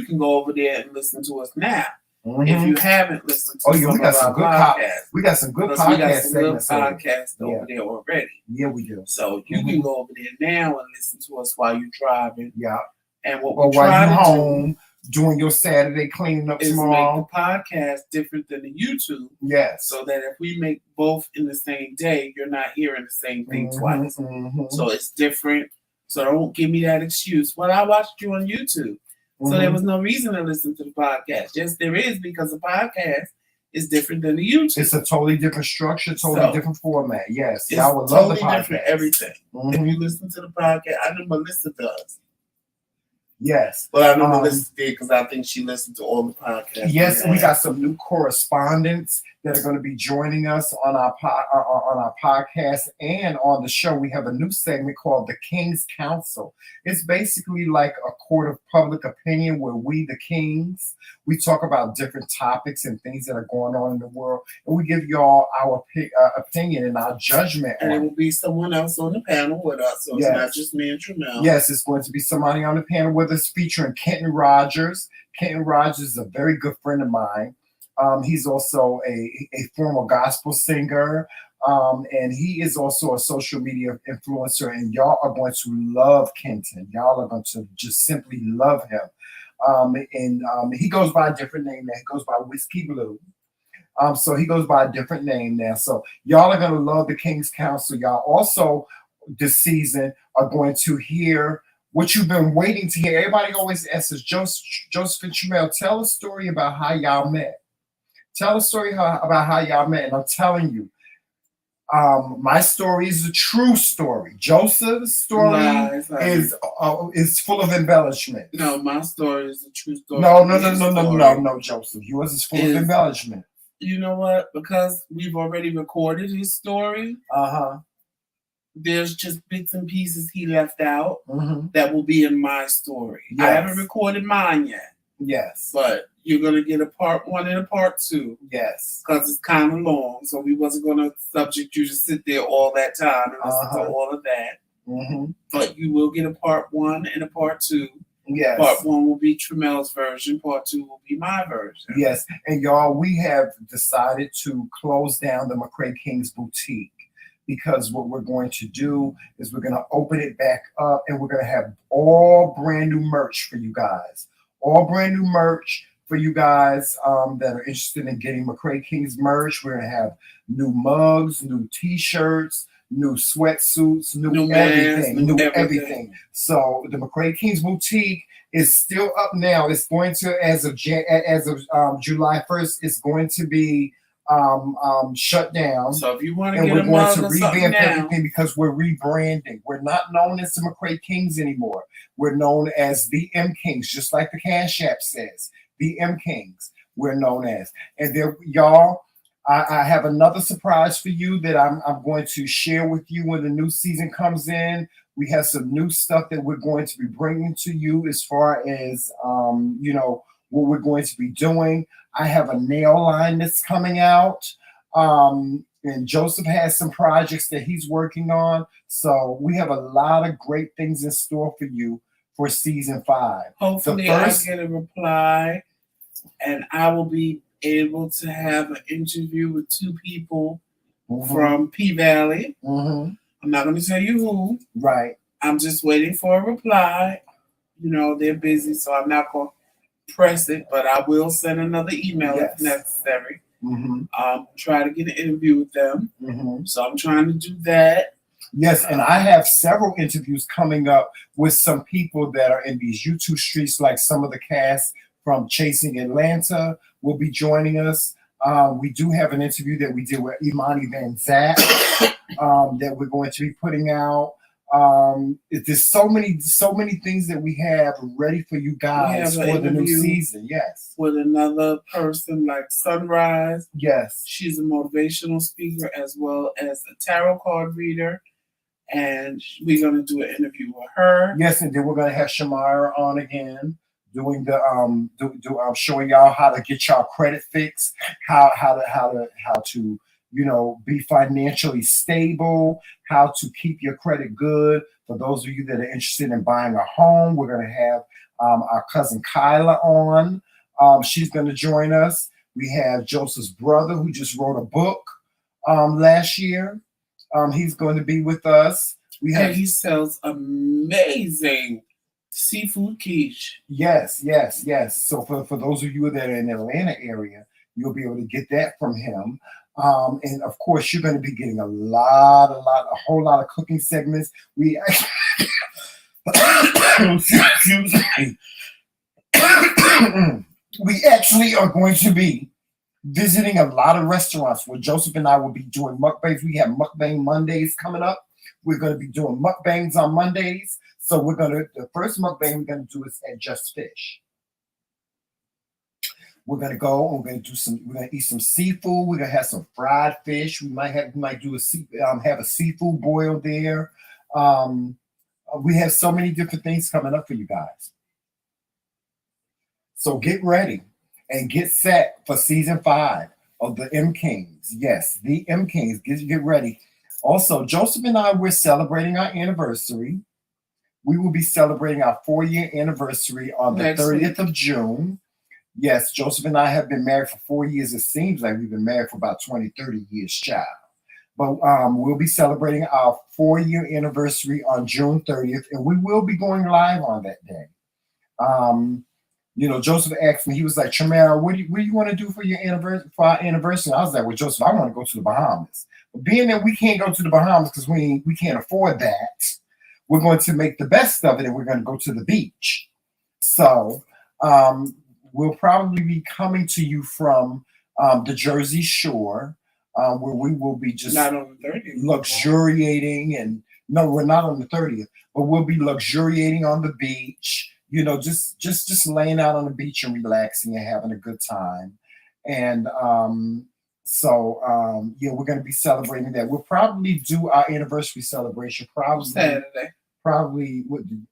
can go over there and listen to us now. If you haven't listened to we got some good podcasts. We got some good podcasts over there already. Yeah, we do. So you can go over there now and listen to us while you're driving. Yeah. And what or we while try you're to home doing your Saturday cleaning up is tomorrow. make the podcast different than the YouTube. Yes. So that if we make both in the same day, you're not hearing the same thing twice. So it's different. So don't give me that excuse. Well, I watched you on YouTube. So there was no reason to listen to the podcast. Yes, there is, because the podcast is different than the YouTube. It's a totally different structure, totally different format. Yes. It's I would totally love the podcast. Different everything. If you listen to the podcast, I know Melissa does. Yes. Well, I know Melissa did because I think she listened to all the podcasts. Yes, we got some new correspondents that are going to be joining us on our podcast and on the show. We have a new segment called The King's Council. It's basically like a court of public opinion where we, the kings, we talk about different topics and things that are going on in the world, and we give y'all our opinion and our judgment. And it will be someone else on the panel with us, so it's not just me and Tramel. Yes, it's going to be somebody on the panel with us featuring Kenton Rogers. Kenton Rogers is a very good friend of mine. He's also a former gospel singer, and he is also a social media influencer, and y'all are going to love Kenton. Y'all are going to just simply love him. He goes by a different name now. He goes by Whiskey Blue. So he goes by a different name now. So y'all are going to love the King's Council. Y'all also this season are going to hear what you've been waiting to hear. Everybody always asks us, Joseph and Tramel, tell a story about how y'all met. Tell a story about how y'all met. And I'm telling you, my story is a true story. Joseph's story is full of embellishment. No, my story is a true story. No, Joseph. Yours is full of embellishment. You know what? Because we've already recorded his story. There's just bits and pieces he left out that will be in my story. Yes. I haven't recorded mine yet. Yes. But you're going to get a part 1 and a part 2. Yes. Because it's kind of long. So we wasn't going to subject you to sit there all that time and listen to all of that. But you will get a part 1 and a part 2. Yes. Part 1 will be Tremel's version. Part 2 will be my version. Yes. And y'all, we have decided to close down the TheMcRaeKingz boutique, because what we're going to do is we're going to open it back up, and we're going to have all brand new merch for you guys. All brand new merch for you guys that are interested in getting TheMcRaeKingz merch. We're going to have new mugs, new t-shirts, new sweatsuits, new everything. So the TheMcRaeKingz boutique is still up now. It's going to, as of July 1st, it's going to be shut down. So if you want to and get we're a going mug to or revamp now, everything, because we're rebranding. We're not known as the TheMcRaeKingz anymore. We're known as TheMKingz, just like the Cash App says. TheMKingz, we're known as. And there, y'all, I have another surprise for you that I'm going to share with you when the new season comes in. We have some new stuff that we're going to be bringing to you as far as, you know, what we're going to be doing. I have a nail line that's coming out. And Joseph has some projects that he's working on. So we have a lot of great things in store for you for season 5. Hopefully I get a reply, and I will be able to have an interview with 2 people from P-Valley. I'm not going to tell you who. Right. I'm just waiting for a reply. You know, they're busy, so I'm not going to press it, but I will send another email if necessary. Try to get an interview with them. So I'm trying to do that. Yes, and I have several interviews coming up with some people that are in these YouTube streets, like some of the cast from Chasing Atlanta will be joining us. We do have an interview that we did with Imani Van Zant that we're going to be putting out. There's so many things that we have ready for you guys for the new season. Yes. With another person like Sunrise. Yes. She's a motivational speaker as well as a tarot card reader. And we're going to do an interview with her. Yes, and then we're going to have Shamira on again, doing the showing y'all how to get y'all credit fixed, how to you know, be financially stable, how to keep your credit good. For those of you that are interested in buying a home, we're going to have our cousin Kyla on. She's going to join us. We have Joseph's brother, who just wrote a book last year. He's going to be with us. And he sells amazing seafood quiche. Yes. So for those of you that are in the Atlanta area, you'll be able to get that from him. And of course, you're going to be getting a whole lot of cooking segments. We actually are going to be visiting a lot of restaurants where Joseph and I will be doing mukbangs. We have mukbang Mondays coming up. We're going to be doing mukbangs on Mondays. So the first mukbang we're going to do is at Just Fish. We're going to go and we're going to eat some seafood. We're going to have some fried fish. We might have a seafood boil there. We have so many different things coming up for you guys. So get ready and get set for season 5 of the TheMKingz. Yes, the TheMKingz. Get ready. Also, Joseph and I, we're celebrating our anniversary. We will be celebrating our 4-year anniversary on the 30th of June. Yes, Joseph and I have been married for 4 years. It seems like we've been married for about 20, 30 years, child. But we'll be celebrating our 4-year anniversary on June 30th, and we will be going live on that day. You know, Joseph asked me, he was like, Tremere, what do you want to do for your anniversary? For our anniversary? I was like, well, Joseph, I want to go to the Bahamas. But being that we can't go to the Bahamas because we can't afford that, we're going to make the best of it, and we're going to go to the beach. So we'll probably be coming to you from the Jersey Shore, where we will be just not on the 30th. Luxuriating. And no, we're not on the 30th, but we'll be luxuriating on the beach. You know, just laying out on the beach and relaxing and having a good time. And so we're going to be celebrating that. We'll probably do our anniversary celebration Saturday. Probably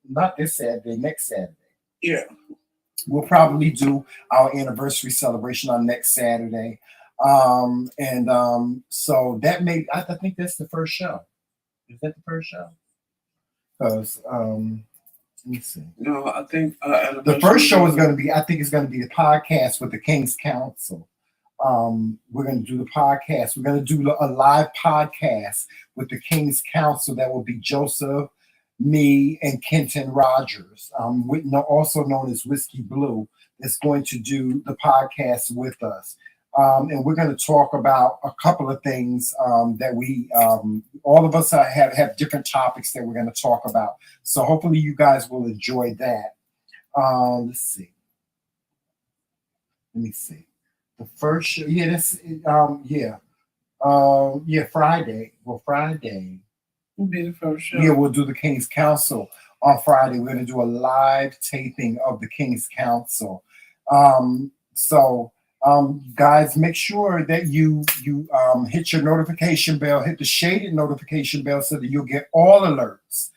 not this Saturday, next Saturday. Yeah. We'll probably do our anniversary celebration on next Saturday. So that I think that's the first show. Is that the first show? Because let me see. No, I think The first show is going to be, I think it's going to be the podcast with the King's Council. We're going to do the podcast. We're going to do a live podcast with the King's Council. That will be Joseph, me, and Kenton Rogers, also known as Whiskey Blue, that's going to do the podcast with us. And we're going to talk about a couple of things that we, all of us have different topics that we're going to talk about. So hopefully you guys will enjoy that. Let's see. Let me see. The first show, Friday. Well, Friday will be the first show. Yeah, we'll do the King's Council on Friday. We're going to do a live taping of the King's Council. Guys, make sure that you hit your notification bell, hit the shaded notification bell so that you'll get all alerts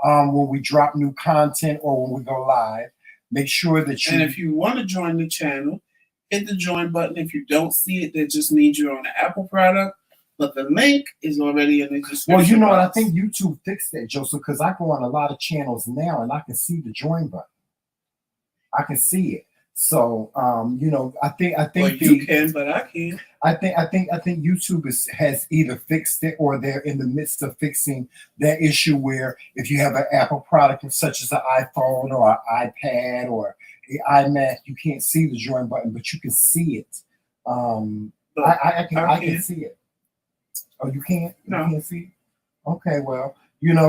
when we drop new content or when we go live. Make sure that you... And if you want to join the channel, hit the join button. If you don't see it, that just means you're on an Apple product. But the link is already in the description. Well, you know what? I think YouTube fixed that, Joseph, because I go on a lot of channels now and I can see the join button. I can see it. So, I think well, you can, but I can't. I think YouTube has either fixed it or they're in the midst of fixing that issue where if you have an Apple product such as an iPhone or an iPad or an iMac, you can't see the join button, but you can see it. I can see it. Oh, you can't? No. You can't see it? Okay, well,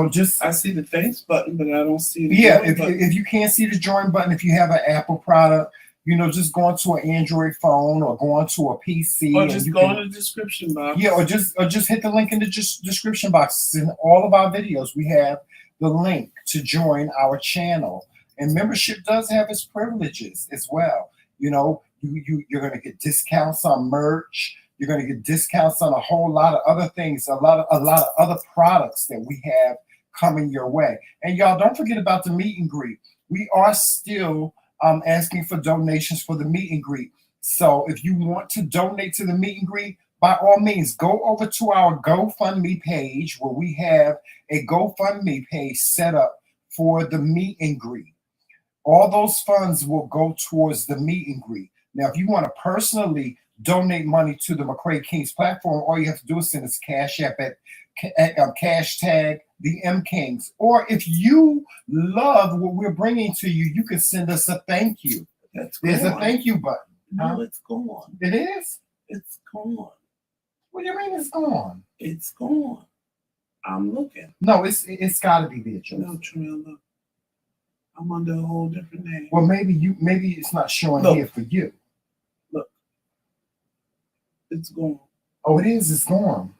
just... I see the thanks button, but I don't see the if you can't see the join button, if you have an Apple product, just go onto an Android phone or go onto a PC. Or just go in the description box. Yeah, or just hit the link in the description box. In all of our videos, we have the link to join our channel. And membership does have its privileges as well. You're going to get discounts on merch. You're going to get discounts on a whole lot of other things, a lot of other products that we have coming your way. And y'all, don't forget about the meet and greet. We are still asking for donations for the meet and greet. So if you want to donate to the meet and greet, by all means, go over to our GoFundMe page where we have a GoFundMe page set up for the meet and greet. All those funds will go towards the meet and greet. Now, if you want to personally donate money to the McCraeKingz platform, all you have to do is send us Cash App at hashtag TheMKingz. Or if you love what we're bringing to you, you can send us a thank you. There's a thank you button. No, it's gone. It is? It's gone. What do you mean it's gone? It's gone. I'm looking. No, it's got to be there, Joseph. No, Tremel, look. I'm under a whole different name. Well, maybe it's not showing here for you. Look. It's gone. Oh, it is. It's gone.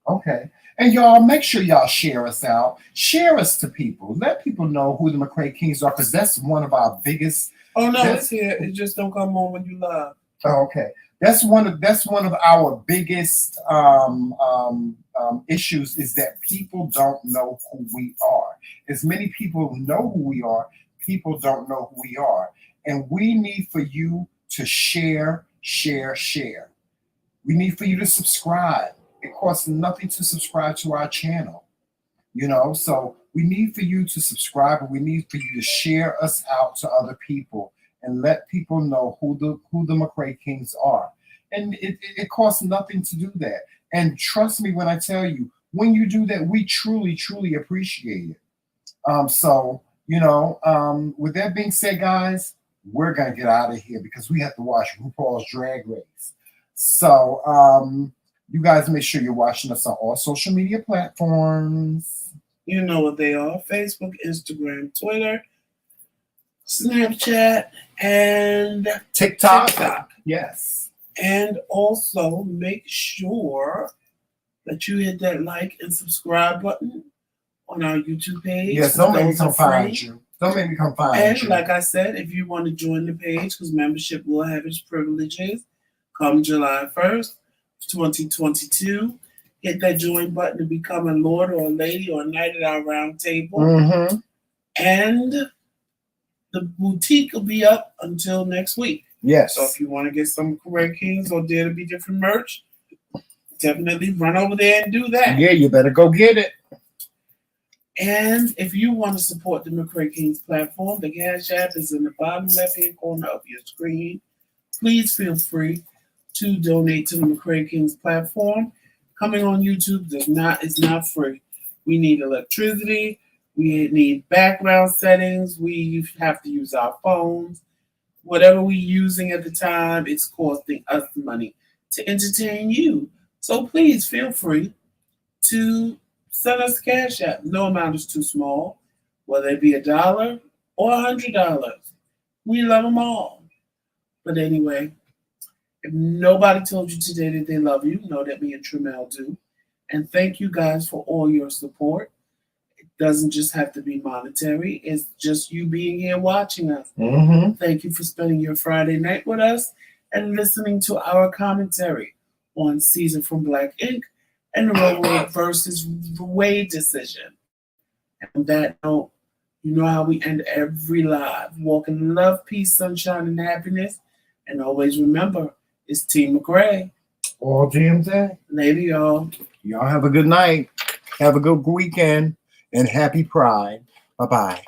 Okay. And y'all, make sure y'all share us out. Share us to people. Let people know who the McCraeKingz are, because that's one of our biggest... Oh, no, it's here. It just don't come on when you live. Oh, okay. That's one of our biggest issues, is that people don't know who we are. As many people who know who we are, people don't know who we are. And we need for you to share. We need for you to subscribe. It costs nothing to subscribe to our channel. So we need for you to subscribe, and we need for you to share us out to other people and let people know who the McCraeKingz are. And it costs nothing to do that. And trust me when I tell you, when you do that, we truly, truly appreciate it. With that being said, guys, we're going to get out of here because we have to watch RuPaul's Drag Race. So you guys make sure you're watching us on all social media platforms. You know what they are: Facebook, Instagram, Twitter, Snapchat, and TikTok. Yes. And also make sure that you hit that like and subscribe button on our YouTube page. Yes, don't make me come find you. Don't make me come find you. And like I said, if you want to join the page, because membership will have its privileges, come July 1st, 2022, hit that join button to become a lord or a lady or a knight at our round table. Mm-hmm. And the boutique will be up until next week. Yes. So if you want to get some McCraeKingz or Dare to Be Different merch, definitely run over there and do that. Yeah, you better go get it. And if you want to support the TheMcRaeKingz platform, the Cash App is in the bottom left-hand corner of your screen. Please feel free to donate to the TheMcRaeKingz platform. Coming on YouTube is not free. We need electricity. We need background settings. We have to use our phones. Whatever we're using at the time, it's costing us money to entertain you. So please feel free to send us Cash App. No amount is too small, whether it be $1 or $100. We love them all. But anyway, if nobody told you today that they love you, know that me and Tramel do. And thank you guys for all your support. It doesn't just have to be monetary. It's just you being here watching us. Mm-hmm. Thank you for spending your Friday night with us and listening to our commentary on Caesar from Black Ink and the Roe Vs Wade decision. And on that note, you know how we end every live. Walk in love, peace, sunshine, and happiness. And always remember, it's Team McRae. All TMZ. Later, y'all. Y'all have a good night. Have a good weekend. And happy Pride. Bye-bye.